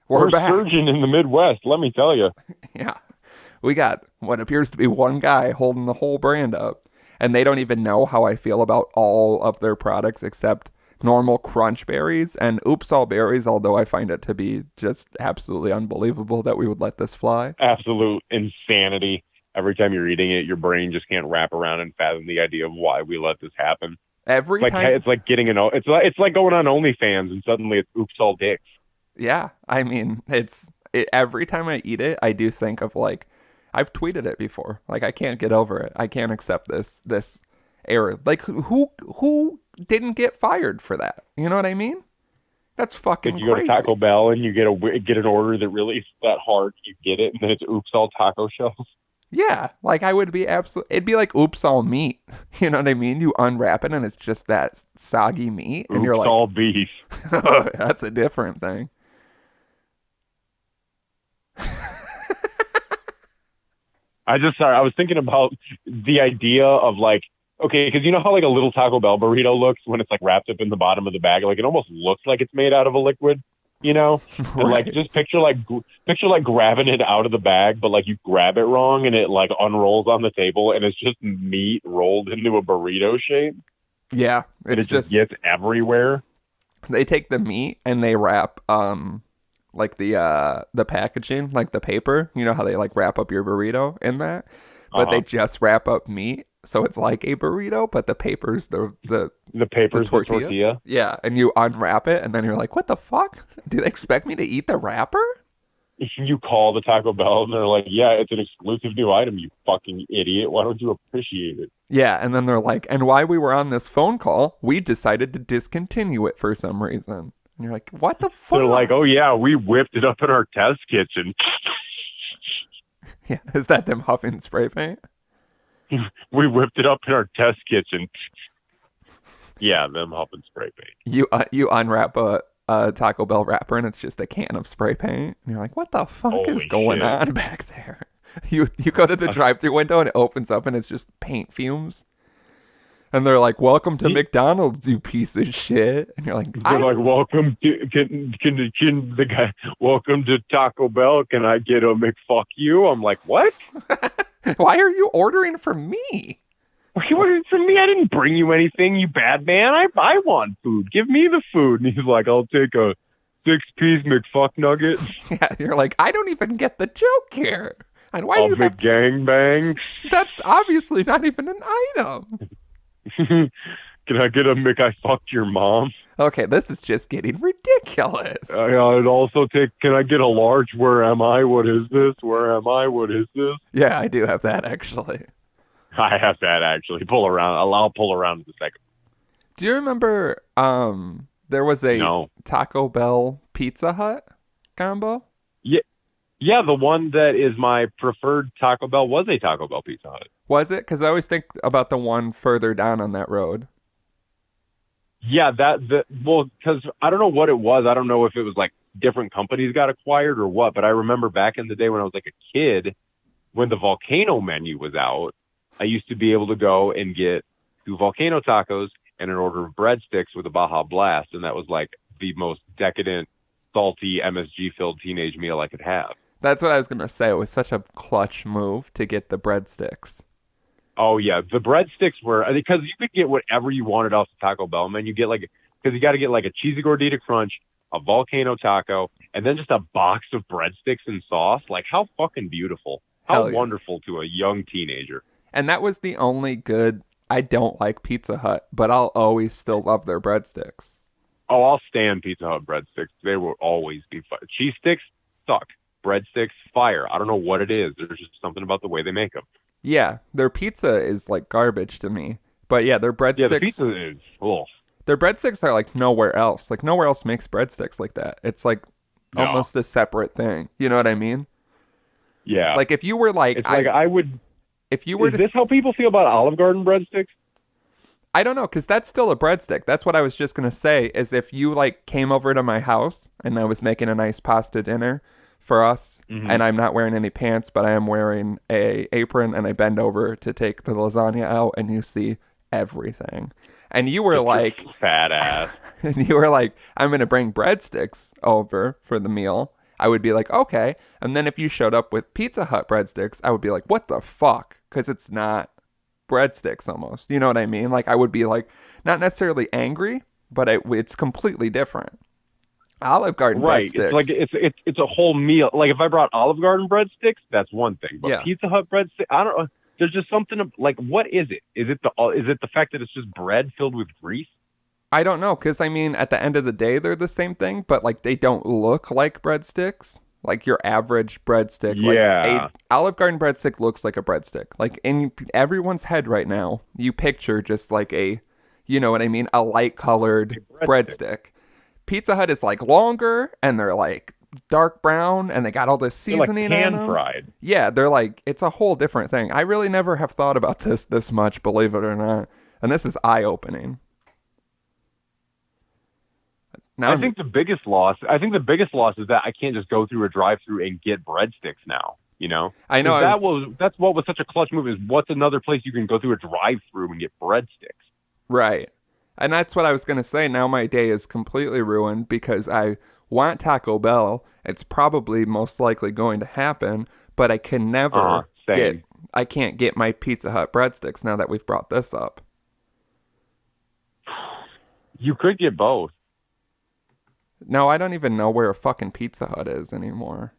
A: We're back.
B: Surging in the Midwest, let me tell you.
A: Yeah. We got what appears to be one guy holding the whole brand up. And they don't even know how I feel about all of their products except normal crunch berries and oops all berries, although I find it to be just absolutely unbelievable that we would let this fly.
B: Absolute insanity. Every time you're eating it, your brain just can't wrap around and fathom the idea of why we let this happen.
A: Every time
B: it's like getting it's like going on OnlyFans and suddenly it's oops all dicks.
A: Yeah, I mean, every time I eat it, I do think of I've tweeted it before. I can't get over it. I can't accept this error. Who didn't get fired for that? You know what I mean? That's fucking crazy.
B: You go to Taco Bell and you get an order that really is that hard. You get it, and then it's oops all taco shells.
A: Yeah, I would be it'd be like oops all meat. You know what I mean? You unwrap it and it's just that soggy meat, and you're like,
B: all beef.
A: That's a different thing.
B: I was thinking about the idea of okay, because you know how a little Taco Bell burrito looks when it's wrapped up in the bottom of the bag, it almost looks like it's made out of a liquid, you know?
A: Right.
B: And just picture grabbing it out of the bag, but you grab it wrong and it unrolls on the table and it's just meat rolled into a burrito shape.
A: Yeah,
B: it just gets everywhere.
A: They take the meat and they wrap like the packaging, like the paper. You know how they like wrap up your burrito in that, but they
B: Uh-huh.
A: just wrap up meat, so it's like a burrito, but the paper's
B: The
A: the
B: paper's the
A: tortilla.
B: tortilla.
A: Yeah, and you unwrap it, and then you're like, "What the fuck? Do they expect me to eat the wrapper?"
B: You call the Taco Bell and they're like, yeah, it's an exclusive new item, you fucking idiot. Why don't you appreciate it?
A: Yeah, and then they're like, "And while we were on this phone call, we decided to discontinue it for some reason." And you're like, "What the
B: They're like,
A: fuck?"
B: oh yeah, we whipped it up in our test kitchen.
A: Yeah, is that them huffing spray paint?
B: We whipped it up in our test kitchen. Yeah, them huffing spray paint.
A: You unwrap a Taco Bell wrapper and it's just a can of spray paint. And you're like, what the fuck is
B: Holy
A: going
B: shit.
A: on back there? You go to the drive-through window and it opens up and it's just paint fumes. And they're like, welcome to McDonald's, you piece of shit. And you're like,
B: They're like, welcome to can the guy welcome to Taco Bell. Can I get a McFuck you? I'm like, what?
A: why are you ordering from me?
B: For me, I didn't bring you anything, you bad man. I want food. Give me the food. And he's like, I'll take a 6-piece McFuck nugget.
A: Yeah, you're like, I don't even get the joke here. And why do you have to...
B: McGangbang.
A: That's obviously not even an item.
B: Can I get a Mc I fucked your mom?
A: Okay, this is just getting ridiculous.
B: I'd also take, can I get a large? Where am I? What is this? Where am I? What is this?
A: Yeah, I do have that actually.
B: I have that actually. Pull around. I'll pull around in a second.
A: Do you remember there was a
B: No.
A: Taco Bell Pizza Hut combo?
B: Yeah, yeah. The one that is my preferred Taco Bell was a Taco Bell Pizza Hut.
A: Was it? Because I always think about the one further down on that road.
B: Yeah, because I don't know what it was. I don't know if it was like different companies got acquired or what. But I remember back in the day when I was like a kid, when the volcano menu was out, I used to be able to go and get 2 volcano tacos and an order of breadsticks with a Baja Blast, and that was like the most decadent, salty, MSG-filled teenage meal I could have.
A: That's what I was gonna say. It was such a clutch move to get the breadsticks.
B: Oh yeah, the breadsticks were because you could get whatever you wanted off the Taco Bell menu. You get like because you got to get like a cheesy gordita crunch, a volcano taco, and then just a box of breadsticks and sauce. Like how fucking beautiful, how
A: Hell yeah.
B: wonderful to a young teenager.
A: And that was the only good. I don't like Pizza Hut, but I'll always still love their breadsticks.
B: Oh, I'll stand Pizza Hut breadsticks. They will always be fire. Cheese sticks suck. Breadsticks fire. I don't know what it is. There's just something about the way they make them.
A: Yeah, their pizza is like garbage to me. But yeah, their breadsticks.
B: Yeah, the pizza is. Oh,
A: Their breadsticks are like nowhere else. Like nowhere else makes breadsticks like that. It's like
B: no.
A: almost a separate thing. You know what I mean?
B: Yeah.
A: Like if you were like,
B: it's like I would.
A: if you were
B: Is
A: to,
B: this how people feel about Olive Garden breadsticks?
A: I don't know, because that's still a breadstick. That's what I was just gonna say. Is if you like came over to my house and I was making a nice pasta dinner for us, and I'm not wearing any pants, but I am wearing a apron, and I bend over to take the lasagna out, and you see everything, and you were like,
B: fat ass.
A: and you were like, I'm gonna bring breadsticks over for the meal. I would be like, okay, and then if you showed up with Pizza Hut breadsticks, I would be like, what the fuck? Because it's not breadsticks almost. You know what I mean? Like I would be like, not necessarily angry, but it's completely different. Olive Garden
B: Right.
A: breadsticks.
B: It's like it's a whole meal. Like if I brought Olive Garden breadsticks, that's one thing. But
A: Yeah.
B: Pizza Hut breadsticks, I don't know. There's just something like what is it? Is it the fact that it's just bread filled with grease?
A: I don't know, because I mean, at the end of the day, they're the same thing, but like they don't look like breadsticks. Like your average breadstick.
B: Yeah.
A: Like a Olive Garden breadstick looks like a breadstick. Like in everyone's head right now, you picture just like a, you know what I mean, a light colored breadstick. Pizza Hut is like longer and they're like dark brown and they got all this
B: They're like
A: seasoning on
B: pan
A: them.
B: fried.
A: Yeah, they're like, it's a whole different thing. I really never have thought about this much, believe it or not. And this is eye opening. Now
B: I think the biggest loss is that I can't just go through a drive-through and get breadsticks now. You know,
A: I know.
B: That's what was such a clutch move. Is what's another place you can go through a drive-through and get breadsticks?
A: Right. And that's what I was going to say. Now my day is completely ruined because I want Taco Bell. It's probably most likely going to happen, but I can never I can't get my Pizza Hut breadsticks now that we've brought this up.
B: You could get both.
A: No, I don't even know where a fucking Pizza Hut is anymore.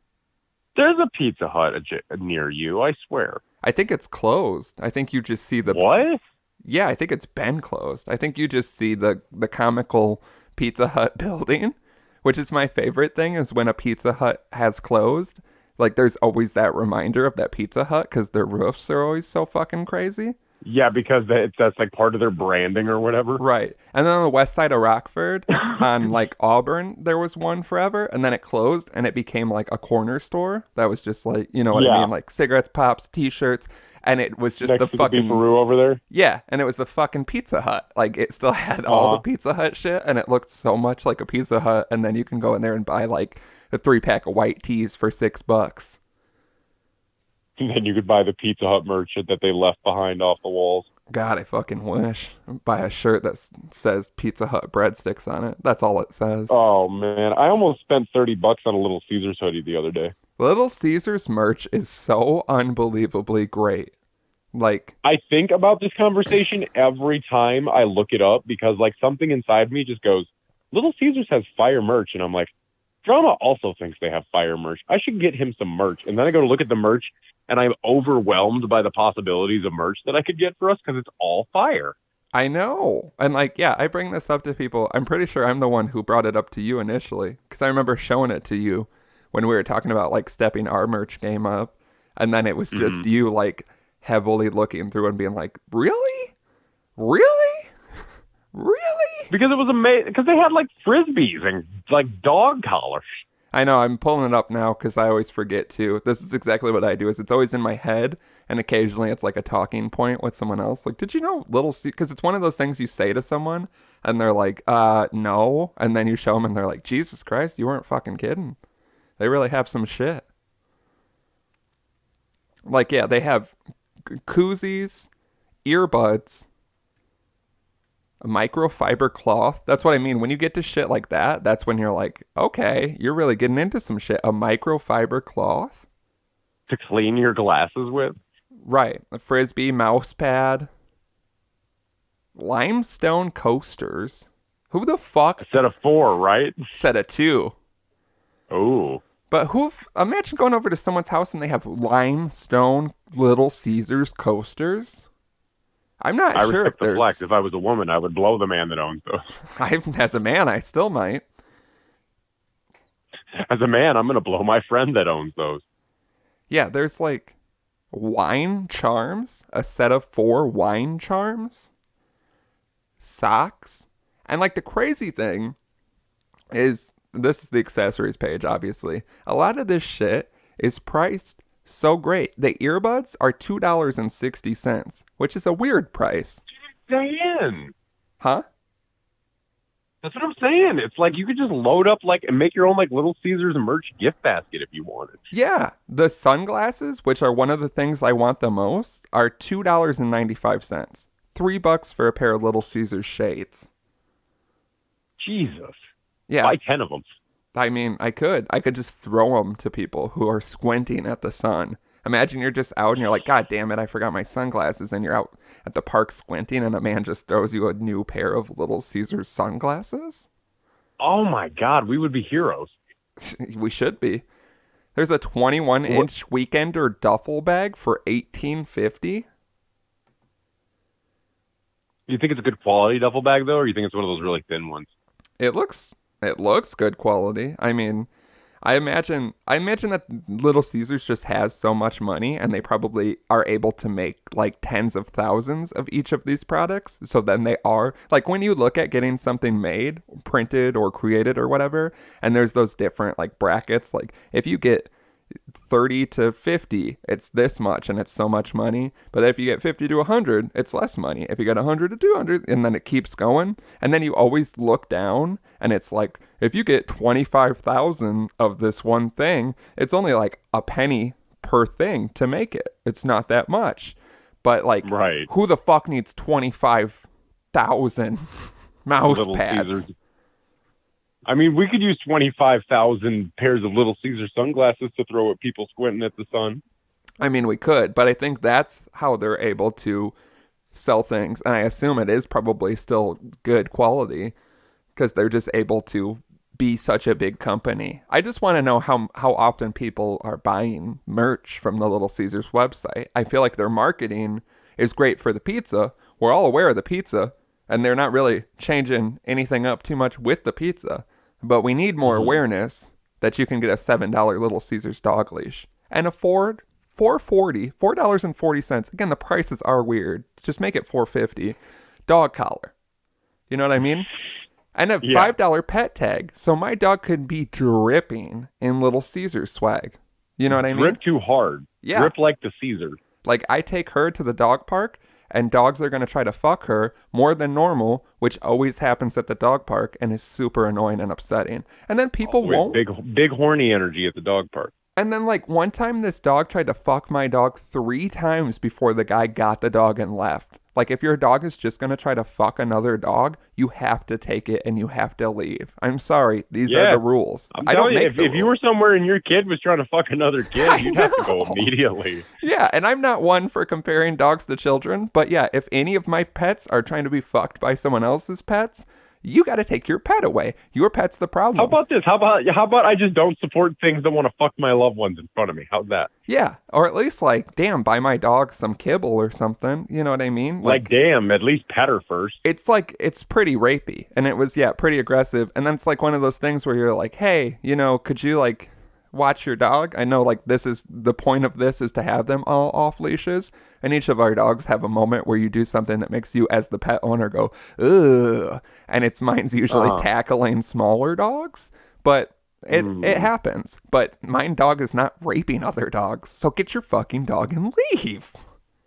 B: There's a Pizza Hut near you, I swear.
A: I think it's closed. I think you just see the
B: What?
A: Yeah, I think it's been closed. I think you just see the comical Pizza Hut building, which is my favorite thing is when a Pizza Hut has closed. Like there's always that reminder of that Pizza Hut because their roofs are always so fucking crazy.
B: Yeah, because that's like part of their branding or whatever.
A: Right. And then on the west side of Rockford, on like Auburn, there was one forever, and then it closed and it became like a corner store that was just like, you know what I
B: Yeah,
A: mean? Like cigarettes, pops, t-shirts, and it was just the
B: next to the
A: fucking
B: Beefaroo over there.
A: yeah, and it was the fucking Pizza Hut. Like it still had all the
B: Uh-huh.
A: Pizza Hut shit and it looked so much like a Pizza Hut, and then you can go in there and buy like a 3-pack of white teas for $6.
B: And then you could buy the Pizza Hut merchant that they left behind off the walls.
A: God, I fucking wish. Buy a shirt that says Pizza Hut breadsticks on it. That's all it says.
B: Oh man, I almost spent $30 on a Little Caesars hoodie the other day.
A: Little Caesars merch is so unbelievably great. Like,
B: I think about this conversation every time I look it up because like something inside me just goes, Little Caesars has fire merch, and I'm like, Drama also thinks they have fire merch. I should get him some merch. And then I go to look at the merch, and I'm overwhelmed by the possibilities of merch that I could get for us because it's all fire.
A: I know. And like, yeah, I bring this up to people. I'm pretty sure I'm the one who brought it up to you initially because I remember showing it to you when we were talking about like stepping our merch game up. And then it was just you like heavily looking through and being like, really? Really? Really?
B: Because it was amazing. Because they had like frisbees and like dog collars.
A: I know, I'm pulling it up now because I always forget too. This is exactly what I do. Is it's always in my head, and occasionally it's like a talking point with someone else. Like, did you know Little C? Because it's one of those things you say to someone, and they're like, no, and then you show them, and they're like, Jesus Christ, you weren't fucking kidding. They really have some shit. Like, yeah, they have koozies, earbuds, a microfiber cloth. That's what I mean. When you get to shit like that, that's when you're like, okay, you're really getting into some shit. A microfiber cloth?
B: To clean your glasses with?
A: Right. A frisbee, mouse pad, limestone coasters. Who the fuck
B: A set of 4, right?
A: said a 2?
B: Oh.
A: But imagine going over to someone's house and they have limestone Little Caesars coasters. I'm not
B: I
A: sure if
B: respect the
A: there's.
B: flex. If I was a woman, I would blow the man that owns those.
A: As a man, I still might.
B: As a man, I'm going to blow my friend that owns those.
A: Yeah, there's like wine charms, a set of 4 wine charms, socks, and like the crazy thing is this is the accessories page, obviously. A lot of this shit is priced so great. The earbuds are $2.60, which is a weird price.
B: Dan,
A: Huh?
B: that's what I'm saying. It's like you could just load up like and make your own like Little Caesars merch gift basket if you wanted.
A: Yeah. The sunglasses, which are one of the things I want the most, are $2.95. $3 for a pair of Little Caesars shades.
B: Jesus.
A: Yeah.
B: Buy 10 of them.
A: I mean, I could just throw them to people who are squinting at the sun. Imagine you're just out and you're like, God damn it, I forgot my sunglasses. And you're out at the park squinting and a man just throws you a new pair of Little Caesars sunglasses.
B: Oh my God, we would be heroes.
A: We should be. There's a 21-inch Weekender duffel bag for $18.50.
B: You think it's a good quality duffel bag though, or you think it's one of those really thin ones?
A: It looks good quality. I mean, I imagine that Little Caesars just has so much money and they probably are able to make like tens of thousands of each of these products. So then they are like when you look at getting something made, printed or created or whatever, and there's those different like brackets, like if you get 30 to 50, it's this much and it's so much money. But if you get 50 to 100, it's less money. If you get 100 to 200, and then it keeps going. And then you always look down and it's like, if you get 25,000 of this one thing, it's only like a penny per thing to make it. It's not that much. But like,
B: Right.
A: Who the fuck needs 25,000 mouse
B: Little
A: pads?
B: Caesars. I mean, we could use 25,000 pairs of Little Caesar sunglasses to throw at people squinting at the sun.
A: I mean, we could, but I think that's how they're able to sell things. And I assume it is probably still good quality because they're just able to be such a big company. I just want to know how often people are buying merch from the Little Caesars website. I feel like their marketing is great for the pizza. We're all aware of the pizza, and they're not really changing anything up too much with the pizza. But we need more awareness that you can get a $7 Little Caesars dog leash and afford $4.40. Again, the prices are weird. Just make it $4.50. Dog collar. You know what I mean? And a $5 pet tag, so my dog could be dripping in Little Caesars swag. You know what I mean?
B: Drip too hard.
A: Yeah.
B: Drip like the Caesar.
A: Like, I take her to the dog park, and dogs are going to try to fuck her more than normal, which always happens at the dog park and is super annoying and upsetting. And then people won't.
B: Big horny energy at the dog park.
A: And then, like, one time this dog tried to fuck my dog 3 times before the guy got the dog and left. Like, if your dog is just going to try to fuck another dog, you have to take it and you have to leave. I'm sorry. These are the rules.
B: I don't make the rules. If you were somewhere and your kid was trying to fuck another kid, you'd have to go immediately.
A: Yeah, and I'm not one for comparing dogs to children, but yeah, if any of my pets are trying to be fucked by someone else's pets, you got to take your pet away. Your pet's the problem.
B: How about this? How about I just don't support things that want to fuck my loved ones in front of me? How's that?
A: Yeah, or at least, like, damn, buy my dog some kibble or something. You know what I mean?
B: Like damn, at least pet her first.
A: It's like, it's pretty rapey, and it was, pretty aggressive. And then it's like one of those things where you're like, hey, could you, like, watch your dog? I know, like, this is the point of this is to have them all off leashes, and each of our dogs have a moment where you do something that makes you as the pet owner go ugh, and mine's usually tackling smaller dogs, but it happens. But my dog is not raping other dogs, so get your fucking dog and leave.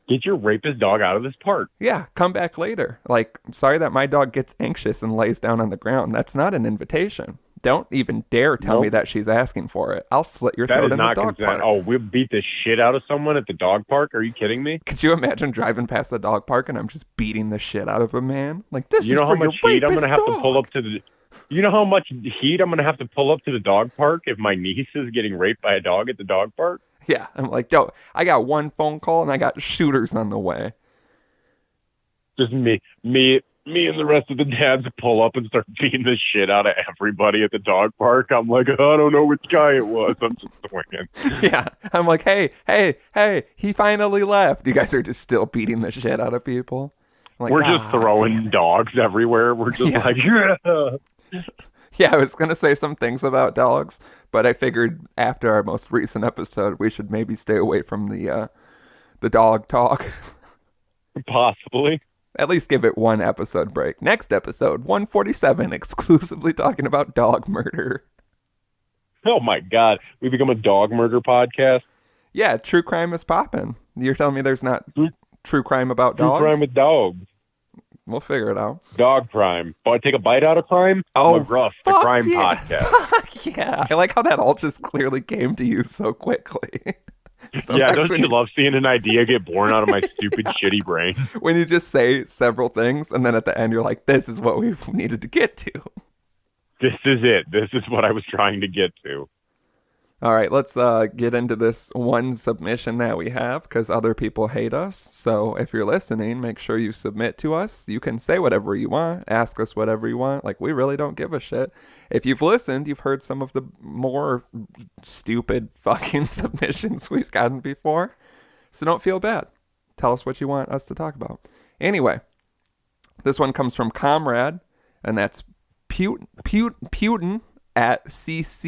B: Get your rapist dog out of this park.
A: Yeah, come back later. Like, sorry that my dog gets anxious and lays down on the ground. That's not an invitation. Don't even dare tell me that she's asking for it. I'll slit your throat in the dog park.
B: Oh, we'll beat the shit out of someone at the dog park? Are you kidding me?
A: Could you imagine driving past the dog park and I'm just beating the shit out of a man? Like, this is for your rapist dog. You know how much heat I'm going to have to pull up to the...
B: You know how much heat I'm going to have to pull up to the dog park if my niece is getting raped by a dog at the dog park?
A: Yeah, I'm like, yo, I got one phone call and I got shooters on the way.
B: Just me and the rest of the dads pull up and start beating the shit out of everybody at the dog park. I'm like, I don't know which guy it was. I'm just swinging.
A: Yeah, I'm like, hey, he finally left. You guys are just still beating the shit out of people. Like,
B: we're just throwing dogs everywhere. We're just like, yeah.
A: Yeah, I was going to say some things about dogs, but I figured after our most recent episode, we should maybe stay away from the dog talk.
B: Possibly.
A: At least give it one episode break. Next episode, 147, exclusively talking about dog murder.
B: Oh my God. We become a dog murder podcast?
A: Yeah, true crime is popping. You're telling me there's not true crime about dogs?
B: True crime with dogs.
A: We'll figure it out.
B: Dog crime. Oh, I take a bite out of crime?
A: Oh,
B: McGruff, the crime podcast.
A: Fuck yeah. I like how that all just clearly came to you so quickly.
B: Yeah, don't you love seeing an idea get born out of my stupid, shitty brain?
A: When you just say several things, and then at the end you're like, this is what we needed to get to.
B: This is it. This is what I was trying to get to.
A: All right, let's get into this one submission that we have, because other people hate us. So if you're listening, make sure you submit to us. You can say whatever you want, ask us whatever you want. Like, we really don't give a shit. If you've listened, you've heard some of the more stupid fucking submissions we've gotten before. So don't feel bad. Tell us what you want us to talk about. Anyway, this one comes from Comrade, and that's Putin at ccp.com.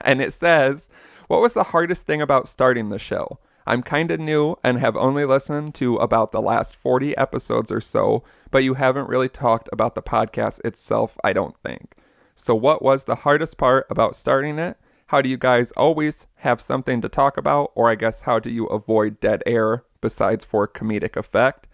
A: And it says, what was the hardest thing about starting the show? I'm kind of new and have only listened to about the last 40 episodes or so, but you haven't really talked about the podcast itself, I don't think. So what was the hardest part about starting it? How do you guys always have something to talk about? Or I guess, how do you avoid dead air besides for comedic effect?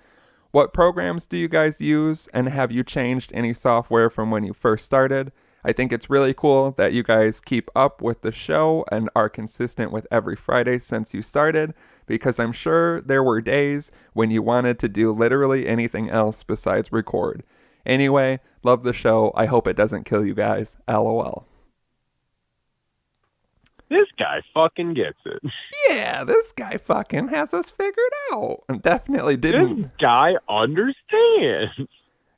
A: What programs do you guys use, and have you changed any software from when you first started? I think it's really cool that you guys keep up with the show and are consistent with every Friday since you started, because I'm sure there were days when you wanted to do literally anything else besides record. Anyway, love the show. I hope it doesn't kill you guys. LOL.
B: This guy fucking gets it.
A: Yeah, this guy fucking has us figured out. And definitely didn't.
B: This guy understands.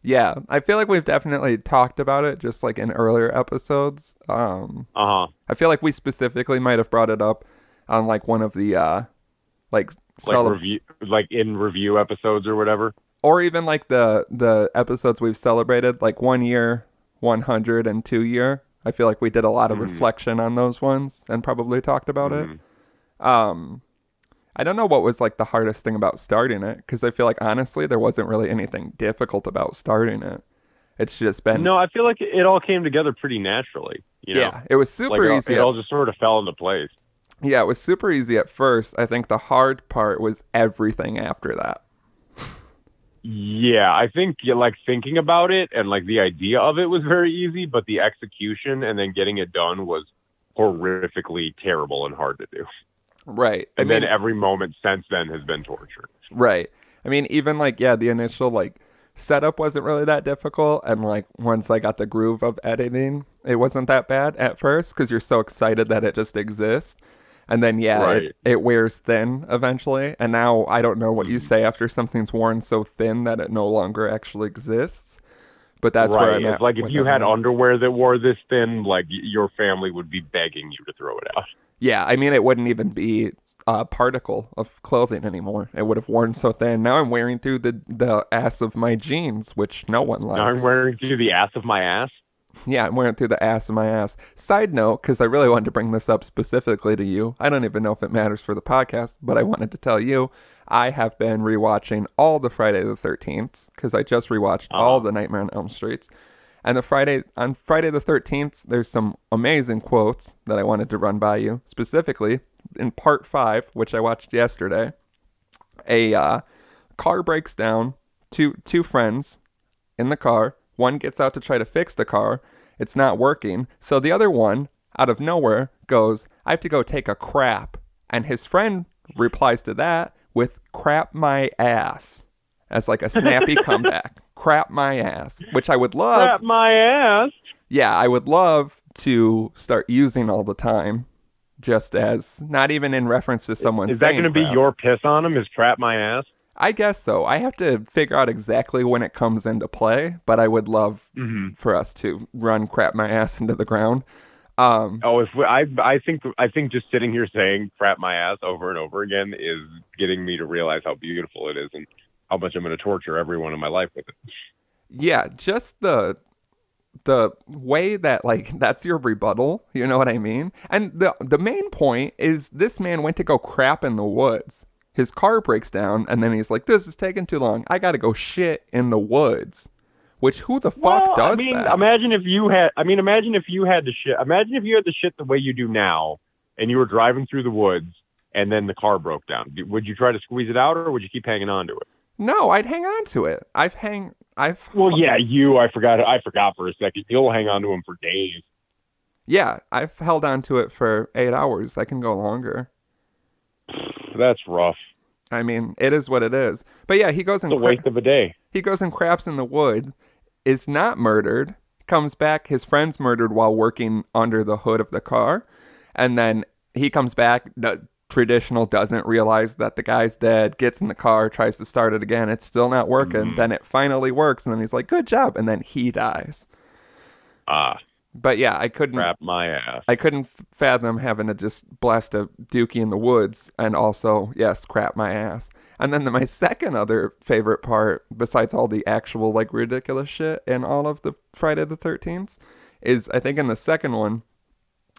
A: Yeah, I feel like we've definitely talked about it just like in earlier episodes.
B: Uh-huh.
A: I feel like we specifically might have brought it up on like one of the like
B: Like
A: cele-
B: review, like in review episodes or whatever.
A: or even like the episodes we've celebrated, like 1 year, 100, and 2 year. I feel like we did a lot of
B: Mm,
A: reflection on those ones and probably talked about it.
B: mm.
A: Um, I don't know what was like the hardest thing about starting it because I feel like honestly there wasn't really anything difficult about starting it. It's just been
B: No, I feel like it all came together pretty naturally, you know?
A: yeah, it was
B: Like
A: super easy
B: it all just sort of fell into place.
A: yeah, it was super easy at first. I think the hard part was everything after that.
B: Yeah, I think yeah, like thinking about it and like the idea of it was very easy, but the execution and then getting it done was horrifically terrible and hard to do.
A: Right. I
B: And then
A: mean,
B: every moment since then has been torture.
A: right. I mean, even like yeah, the initial like setup wasn't really that difficult and like once I got the groove of editing, it wasn't that bad at first cuz you're so excited that it just exists. And then yeah,
B: Right.
A: it wears thin eventually. And now I don't know what you
B: Mhm.
A: say after something's worn so thin that it no longer actually exists. But that's where
B: Right.
A: I'm
B: It's
A: at
B: like if
A: with
B: you
A: it
B: had
A: now.
B: underwear that wore this thin, like your family would be begging you to throw it out.
A: Yeah, I mean, it wouldn't even be a particle of clothing anymore. It would have worn so thin. Now I'm wearing through the ass of my jeans, which no one
B: Now I'm
A: likes.
B: wearing through the ass of my ass.
A: Yeah, I'm wearing through the ass of my ass. Side note, because I really wanted to bring this up specifically to you. I don't even know if it matters for the podcast, but I wanted to tell you I have been rewatching all the Friday the 13th because I just rewatched all
B: Uh-huh.
A: the Nightmare on Elm Streets. And on Friday the 13th, there's some amazing quotes that I wanted to run by you. Specifically, in part 5, which I watched yesterday, a car breaks down. Two friends in the car. One gets out to try to fix the car. It's not working. So the other one, out of nowhere, goes, I have to go take a crap. And his friend replies to that with crap my ass as like a snappy comeback. Crap my ass, which I would love.
B: Crap my ass.
A: Yeah, I would love to start using all the time. Just as, not even in reference to someone
B: Is that
A: saying
B: going to be
A: crap.
B: your piss on him? Is crap my ass?
A: I guess so. I have to figure out exactly when it comes into play, but I would love
B: Mm-hmm.
A: for us to run crap my ass into the ground.
B: Oh, I think just sitting here saying crap my ass over and over again is getting me to realize how beautiful it is and how much I'm going to torture everyone in my life with it.
A: Yeah, just the way that like that's your rebuttal, you know what I mean? And the main point is this man went to go crap in the woods. His car breaks down and then he's like, this is taking too long. I got to go shit in the woods. Which who the fuck
B: Well, I
A: does
B: mean,
A: that?
B: imagine if you had. I mean, imagine if you had to shit. Imagine if you had to shit the way you do now, and you were driving through the woods, and then the car broke down. Would you try to squeeze it out, or would you keep hanging on to it?
A: No, I'd hang on to it. I've
B: Well, yeah, you. I forgot. I forgot for a second. You'll hang on to him for days.
A: yeah, I've held on to it for 8 hours. I can go longer.
B: That's rough.
A: I mean, it is what it is. But yeah, he goes
B: It's a
A: and
B: waste of a day.
A: he goes and craps in the wood, is not murdered, comes back, his friend's murdered while working under the hood of the car, and then he comes back, the traditional doesn't realize that the guy's dead, gets in the car, tries to start it again, it's still not working,
B: Mm-hmm.
A: then it finally works, and then he's like, good job, and then he dies.
B: Ah,
A: But yeah,
B: crap my ass.
A: I couldn't fathom having to just blast a dookie in the woods and also, yes, crap my ass. And then my second other favorite part, besides all the actual like ridiculous shit in all of the Friday the 13th, is I think in the second one,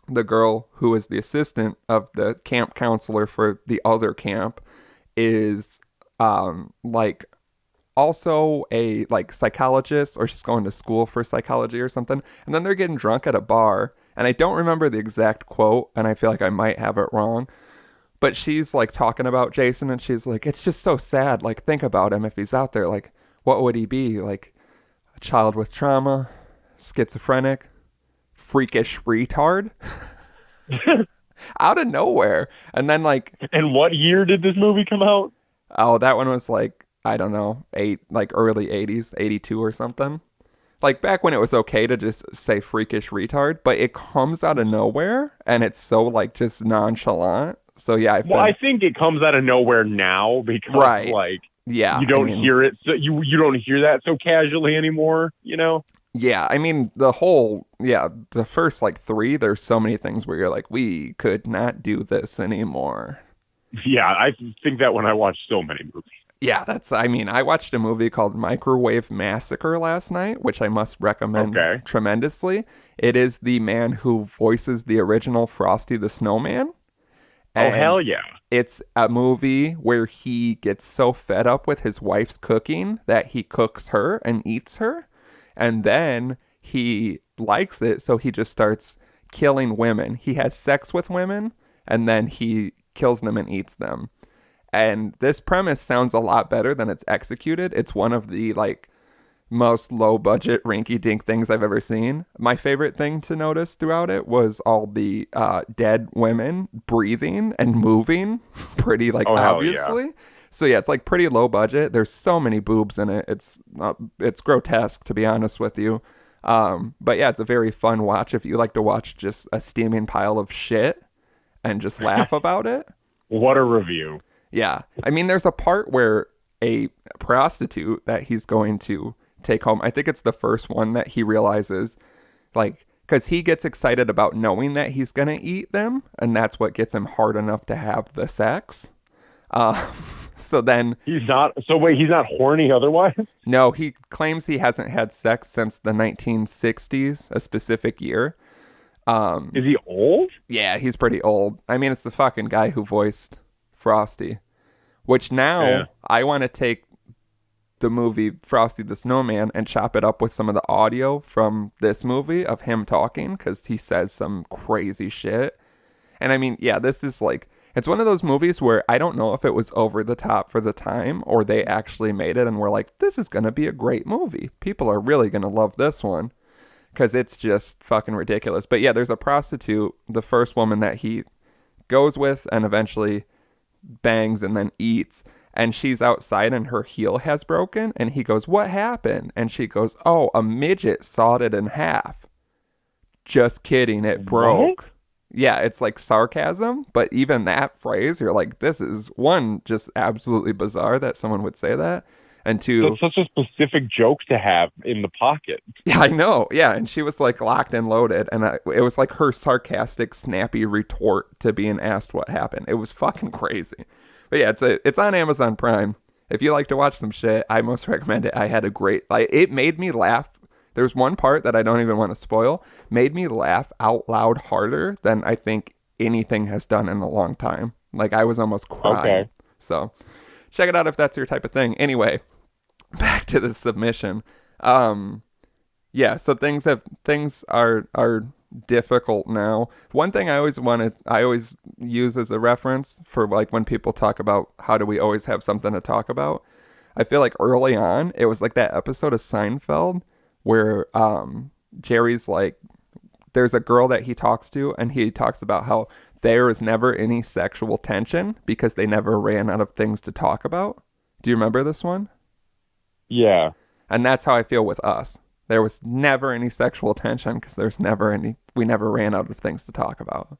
A: the girl who is the assistant of the camp counselor for the other camp is like also a like psychologist or she's going to school for psychology or something, and then they're getting drunk at a bar, and I don't remember the exact quote and I feel like I might have it wrong, but she's like talking about Jason and she's like, it's just so sad, like think about him, if he's out there, like what would he be, like a child with trauma, schizophrenic, freakish retard. Out of nowhere. And then like,
B: And what year did this movie come out?
A: oh, that one was like, I don't know, like early 80s, 82 or something. Like back when it was okay to just say freakish retard, but it comes out of nowhere and it's so like just nonchalant. So yeah,
B: Well, I think it comes out of nowhere now because
A: right.
B: like
A: Yeah,
B: You
A: I
B: don't
A: mean,
B: hear it. So you don't hear that so casually anymore. You know.
A: yeah, I mean, the first like three, there's so many things where you're like, we could not do this anymore.
B: Yeah, I think that when I watch so many movies.
A: Yeah, I watched a movie called Microwave Massacre last night, which I must recommend
B: Okay.
A: tremendously. It is the man who voices the original Frosty the Snowman.
B: Oh
A: And
B: hell yeah.
A: it's a movie where he gets so fed up with his wife's cooking that he cooks her and eats her. And then he likes it, so he just starts killing women. He has sex with women, and then he kills them and eats them. And this premise sounds a lot better than it's executed. It's one of the like most low budget rinky dink things I've ever seen. My favorite thing to notice throughout it was all the dead women breathing and moving pretty like
B: Oh hell yeah.
A: obviously. So yeah, it's like pretty low budget. There's so many boobs in it. It's grotesque to be honest with you. But yeah, it's a very fun watch if you like to watch just a steaming pile of shit and just laugh about it.
B: What a review.
A: Yeah. I mean, there's a part where a prostitute that he's going to take home, I think it's the first one that he realizes, like, because he gets excited about knowing that he's going to eat them, and that's what gets him hard enough to have the sex. Uh, so then,
B: He's not. So wait, he's not horny otherwise.
A: no, he claims he hasn't had sex since the 1960s, a specific year.
B: Is he old?
A: Yeah, he's pretty old. I mean, it's the fucking guy who voiced Frosty, which now
B: Yeah.
A: I want to take the movie Frosty the Snowman and chop it up with some of the audio from this movie of him talking because he says some crazy shit. And I mean, yeah, this is like, it's one of those movies where I don't know if it was over the top for the time or they actually made it and were like, this is going to be a great movie. People are really going to love this one because it's just fucking ridiculous. But yeah, there's a prostitute, the first woman that he goes with and eventually bangs and then eats, and she's outside and her heel has broken, and he goes, what happened? And she goes, oh, a midget sawed it in half. Just kidding, it broke. Yeah, it's like sarcasm, but even that phrase, you're like, this is one, just absolutely bizarre that someone would say that, and two,
B: That's such a specific joke to have in the pocket.
A: yeah, I know. Yeah, and she was like locked and loaded, and it was like her sarcastic, snappy retort to being asked what happened. It was fucking crazy. But yeah, it's on Amazon Prime. If you like to watch some shit, I most recommend it. I had a great it made me laugh. There's one part that I don't even want to spoil. Made me laugh out loud harder than I think anything has done in a long time. Like I was almost crying.
B: Okay.
A: So check it out if that's your type of thing. Anyway, back to the submission. Yeah, so things are difficult now. One thing I always use as a reference for like when people talk about how do we always have something to talk about. I feel like early on it was like that episode of Seinfeld where Jerry's like there's a girl that he talks to and he talks about how there is never any sexual tension because they never ran out of things to talk about. Do you remember this one?
B: Yeah.
A: And that's how I feel with us. There was never any sexual tension because we never ran out of things to talk about.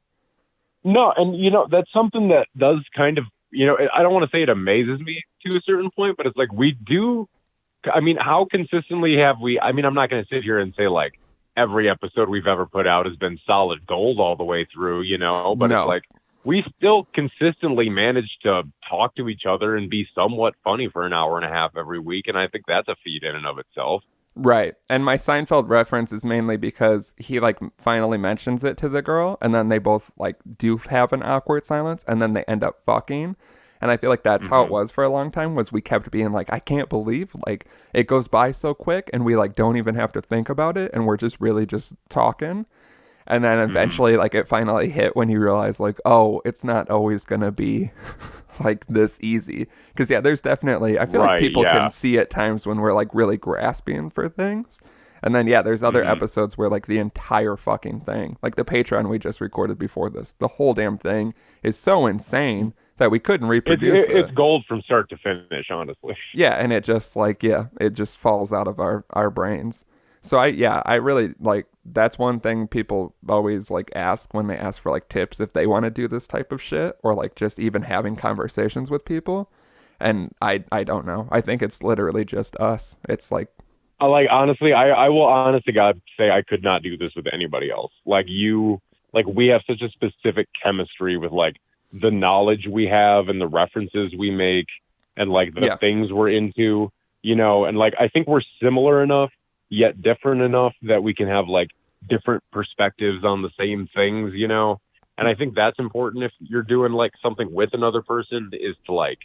B: No, and that's something that does kind of, I don't want to say it amazes me to a certain point, but it's like we do. I mean, how consistently have we? I mean, I'm not going to sit here and say like every episode we've ever put out has been solid gold all the way through, but
A: No.
B: it's like we still consistently manage to talk to each other and be somewhat funny for an hour and a half every week. And I think that's a feat in and of itself.
A: Right. And my Seinfeld reference is mainly because he like finally mentions it to the girl and then they both like do have an awkward silence and then they end up fucking. And I feel like that's how it was for a long time was we kept being like, I can't believe like it goes by so quick and we like don't even have to think about it and we're just really just talking. And then eventually like it finally hit when you realize like, oh, it's not always going to be like this easy. Because yeah, there's definitely, I feel like people can see at times when we're like really grasping for things. And then yeah, there's other episodes where like the entire fucking thing, like the Patreon we just recorded before this, the whole damn thing is so insane that we couldn't reproduce it.
B: It's gold from start to finish, honestly.
A: Yeah, and it just like, yeah, it just falls out of our brains. So I really like, that's one thing people always like ask when they ask for like tips if they want to do this type of shit or like just even having conversations with people. And I don't know. I think it's literally just us. It's like,
B: Like honestly, I will honest to God say I could not do this with anybody else. Like you, like we have such a specific chemistry with like the knowledge we have and the references we make and like the
A: yeah.
B: things we're into, you know, and like I think we're similar enough yet different enough that we can have like different perspectives on the same things, you know. And I think that's important if you're doing like something with another person is to like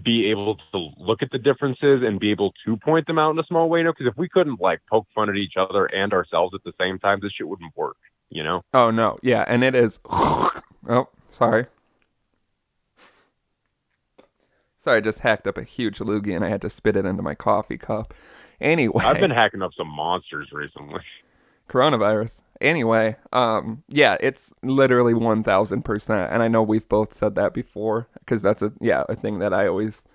B: be able to look at the differences and be able to point them out in a small way, you know, because if we couldn't like poke fun at each other and ourselves at the same time, this shit wouldn't work, you know?
A: Oh, no. Yeah. And it is. Oh, sorry. Sorry, I just hacked up a huge loogie and I had to spit it into my coffee cup. Anyway.
B: I've been hacking up some monsters recently.
A: Coronavirus. Anyway, yeah, it's literally 1000%. And I know we've both said that before because that's a thing that I always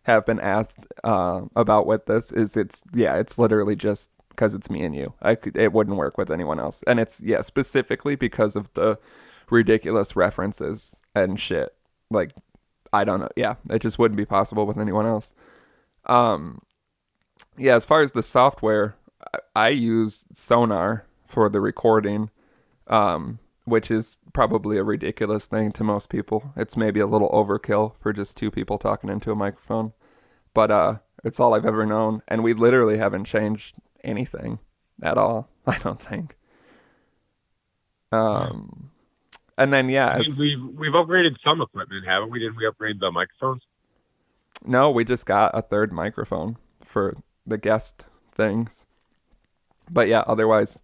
A: have been asked about with this is it's literally just because it's me and you. It wouldn't work with anyone else. And it's, specifically because of the ridiculous references and shit. Like, I don't know. Yeah, it just wouldn't be possible with anyone else. Yeah, as far as the software, I use Sonar for the recording, which is probably a ridiculous thing to most people. It's maybe a little overkill for just two people talking into a microphone, but it's all I've ever known, and we literally haven't changed anything at all, I don't think. And then
B: We've upgraded some equipment, haven't we? Didn't we upgrade the microphones?
A: no, we just got a third microphone for the guest things. But yeah, otherwise,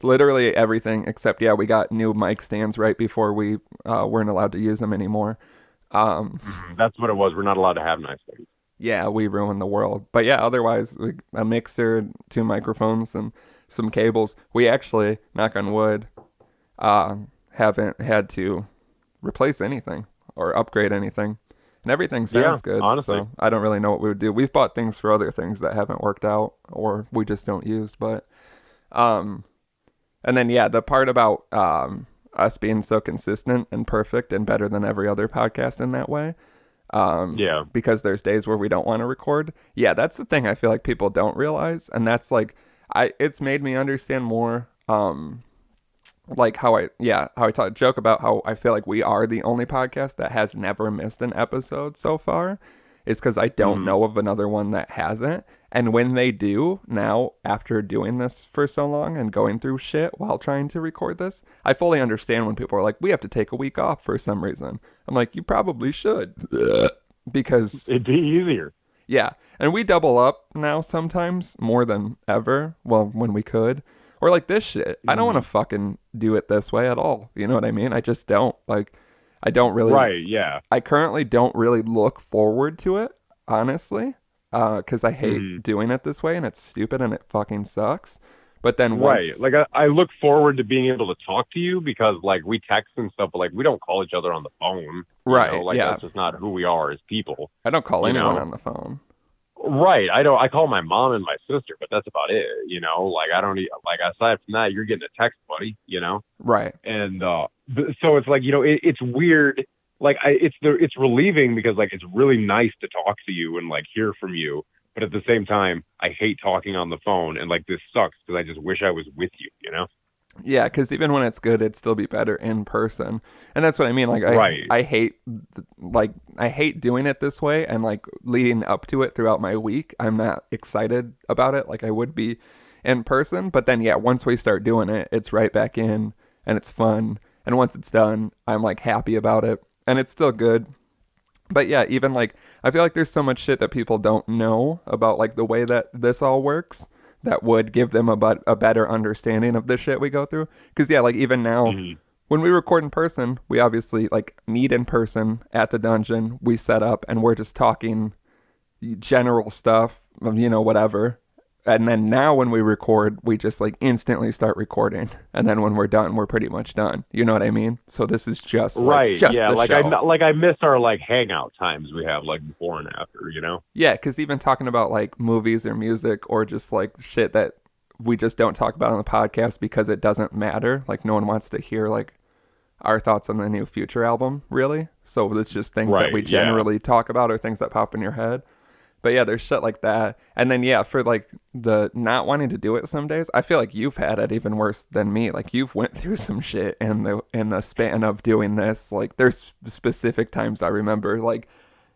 A: literally everything except, we got new mic stands right before we weren't allowed to use them anymore.
B: That's what it was. We're not allowed to have nice things.
A: Yeah, we ruined the world. But yeah, otherwise, a mixer, two microphones, and some cables. We actually, knock on wood, haven't had to replace anything or upgrade anything. And everything sounds good.
B: Honestly.
A: So I don't really know what we would do. We've bought things for other things that haven't worked out or we just don't use. But, and then, the part about us being so consistent and perfect and better than every other podcast in that way. Because there's days where we don't want to record. Yeah, that's the thing I feel like people don't realize. And that's like, it's made me understand more, like how I joke about how I feel like we are the only podcast that has never missed an episode so far is because I don't know of another one that hasn't. And when they do now, after doing this for so long and going through shit while trying to record this, I fully understand when people are like, we have to take a week off for some reason. I'm like, you probably should because
B: it'd be easier.
A: Yeah. And we double up now sometimes more than ever. Well, when we could. Or like this shit. I don't want to fucking do it this way at all. You know what I mean? I just don't. Like, I don't really.
B: Right, yeah.
A: I currently don't really look forward to it, honestly. Because I hate doing it this way and it's stupid and it fucking sucks. But then once.
B: Right. Like, I look forward to being able to talk to you because, like, we text and stuff, but, like, we don't call each other on the phone.
A: Right.
B: You know? Like, that's just not who we are as people.
A: I don't call anyone on the phone.
B: Right. I call my mom and my sister, but that's about it, you know? Like, I don't like, aside from that, you're getting a text, buddy, you know?
A: Right.
B: And so it's like, you know, it's weird. Like, it's relieving because, like, it's really nice to talk to you and, like, hear from you. But at the same time, I hate talking on the phone. And, like, this sucks because I just wish I was with you, you know?
A: Yeah, because even when it's good, it'd still be better in person. And that's what I mean. Like, I hate doing it this way and, like, leading up to it throughout my week. I'm not excited about it like I would be in person. But then, once we start doing it, it's right back in and it's fun. And once it's done, I'm, like, happy about it. And it's still good. But yeah, even, like, I feel like there's so much shit that people don't know about, like, the way that this all works that would give them a better understanding of the shit we go through. Because, like, even now, when we record in person, we obviously, like, meet in person at the dungeon. We set up, and we're just talking general stuff, you know, whatever. And then now when we record, we just, like, instantly start recording. And then when we're done, we're pretty much done. You know what I mean? So this is just, like, just the
B: like,
A: show.
B: I miss our, like, hangout times we have, like, before and after, you know?
A: Yeah, because even talking about, like, movies or music or just, like, shit that we just don't talk about on the podcast because it doesn't matter. Like, no one wants to hear, like, our thoughts on the new Future album, really. So it's just things that we
B: Right. Yeah.
A: generally talk about or things that pop in your head. But yeah, there's shit like that. And then yeah, for like the not wanting to do it some days, I feel like you've had it even worse than me. Like you've went through some shit in the span of doing this. Like there's specific times I remember like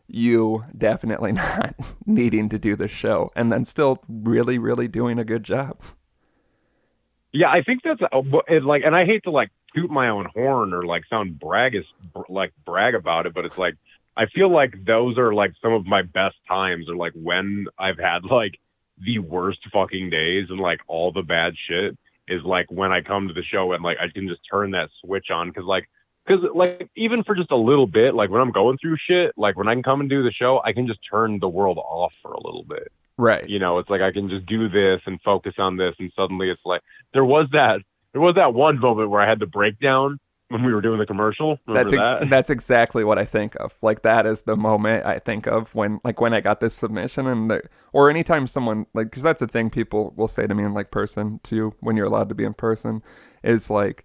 A: you definitely not needing to do the show and then still really, really doing a good job.
B: Yeah, I think that's like, and I hate to like toot my own horn or like sound brag about it, but it's like I feel like those are like some of my best times, or like when I've had like the worst fucking days and like all the bad shit is like when I come to the show and like I can just turn that switch on because like even for just a little bit, like when I'm going through shit, like when I can come and do the show, I can just turn the world off for a little bit.
A: Right.
B: It's like I can just do this and focus on this, and suddenly it's like there was that one moment where I had the breakdown when we were doing the commercial. Remember that?
A: That's exactly what I think of. Like that is the moment I think of when I got this submission or anytime someone like, because that's the thing people will say to me in like person too when you're allowed to be in person is like,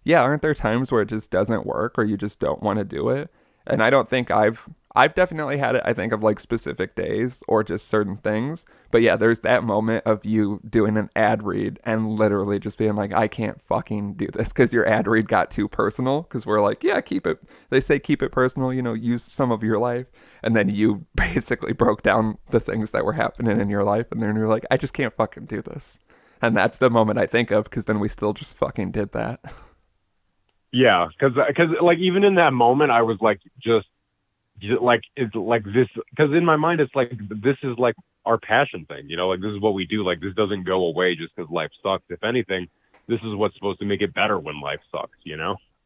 A: yeah, aren't there times where it just doesn't work or you just don't want to do it? And I don't think I've definitely had it. I think of like specific days or just certain things. But yeah, there's that moment of you doing an ad read and literally just being like, I can't fucking do this because your ad read got too personal. Because we're like, yeah, keep it. They say keep it personal. Use some of your life. And then you basically broke down the things that were happening in your life, and then you're like, I just can't fucking do this. And that's the moment I think of because then we still just fucking did that.
B: Yeah, because like even in that moment, I was like just like it's like this because in my mind it's like this is like our passion thing, like this is what we do. Like this doesn't go away just because life sucks. If anything, this is what's supposed to make it better when life sucks.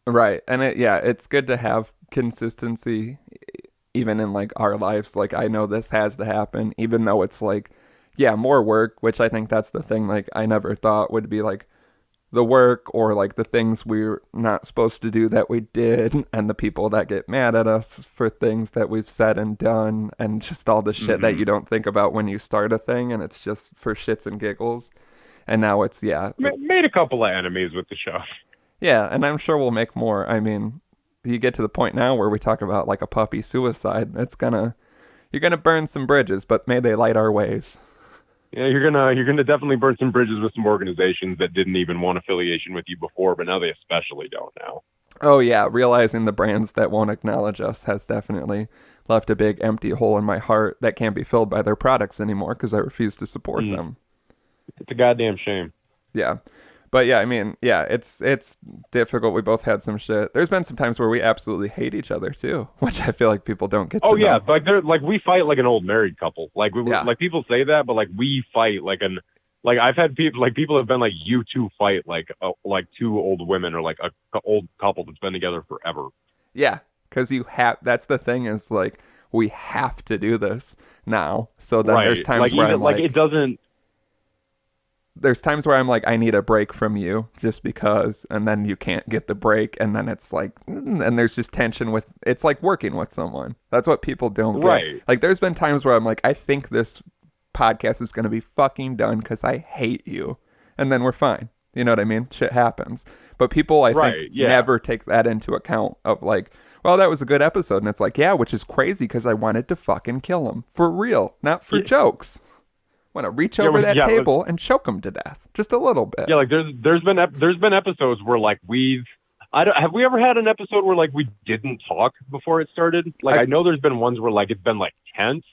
A: Right. And it's good to have consistency even in like our lives. Like I know this has to happen, even though it's like, yeah, more work, which I think that's the thing. Like I never thought would be like the work or like the things we're not supposed to do that we did, and the people that get mad at us for things that we've said and done, and just all the shit that you don't think about when you start a thing, and it's just for shits and giggles. And now it's
B: Made a couple of enemies with the show.
A: yeah, and I'm sure we'll make more. I mean, you get to the point now where we talk about like a puppy suicide. You're gonna burn some bridges, but may they light our ways.
B: Yeah, you're gonna definitely burn some bridges with some organizations that didn't even want affiliation with you before, but now they especially don't now.
A: Oh yeah, realizing the brands that won't acknowledge us has definitely left a big empty hole in my heart that can't be filled by their products anymore because I refuse to support them.
B: It's a goddamn shame.
A: Yeah. But yeah, I mean, yeah, it's difficult. We both had some shit. There's been some times where we absolutely hate each other too, which I feel like people don't get to know.
B: Yeah, like we fight like an old married couple. Like
A: Yeah.
B: like people say that, but like we fight like I've had people have been like, you two fight like two old women or like a old couple that's been together forever.
A: Yeah, because that's the thing is like we have to do this now. So then there's
B: Right.
A: times
B: Like
A: where
B: even
A: I'm
B: like
A: like,
B: it doesn't.
A: there's times where I'm like, I need a break from you just because, and then you can't get the break, and then it's like, and there's just tension with, it's like working with someone. That's what people don't get.
B: Right.
A: Like, there's been times where I'm like, I think this podcast is going to be fucking done because I hate you, and then we're fine. You know what I mean? Shit happens. But people, I think, never take that into account of like, well, that was a good episode, and it's like, yeah, which is crazy because I wanted to fucking kill him. For real, not for jokes. Want to reach over that table and choke him to death, just a little bit.
B: Yeah, like there's been episodes where like have we ever had an episode where like we didn't talk before it started? Like I know there's been ones where like it's been like tense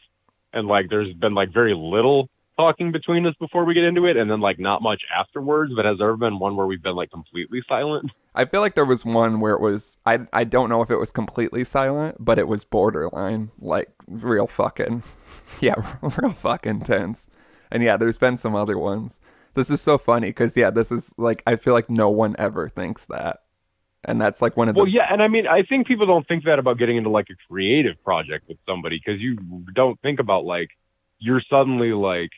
B: and like there's been like very little talking between us before we get into it, and then like not much afterwards. But has there ever been one where we've been like completely silent?
A: I feel like there was one where it was I don't know if it was completely silent, but it was borderline, like real fucking real fucking tense. And yeah, there's been some other ones. This is so funny because this is like, I feel like no one ever thinks that. And that's like one of the...
B: Well, yeah, and I mean, I think people don't think that about getting into like a creative project with somebody because you don't think about like, you're suddenly like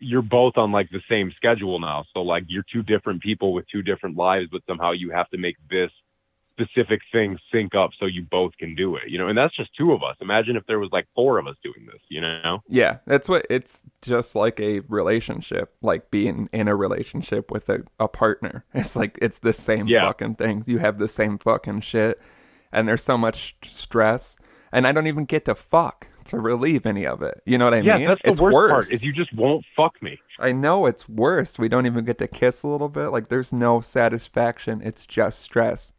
B: you're both on like the same schedule now. So like you're two different people with two different lives, but somehow you have to make this specific things sync up so you both can do it, you know? And that's just two of us. Imagine if there was like four of us doing this, you know?
A: Yeah, that's what it's just like a relationship, like being in a relationship with a partner. It's like it's the same
B: Yeah.
A: fucking things. You have the same fucking shit, and there's so much stress, and I don't even get to fuck to relieve any of it. You know what I
B: Yeah,
A: mean?
B: that's the
A: It's
B: worst
A: worse.
B: part is you just won't fuck me.
A: I know it's worse. We don't even get to kiss a little bit. Like there's no satisfaction. It's just stress.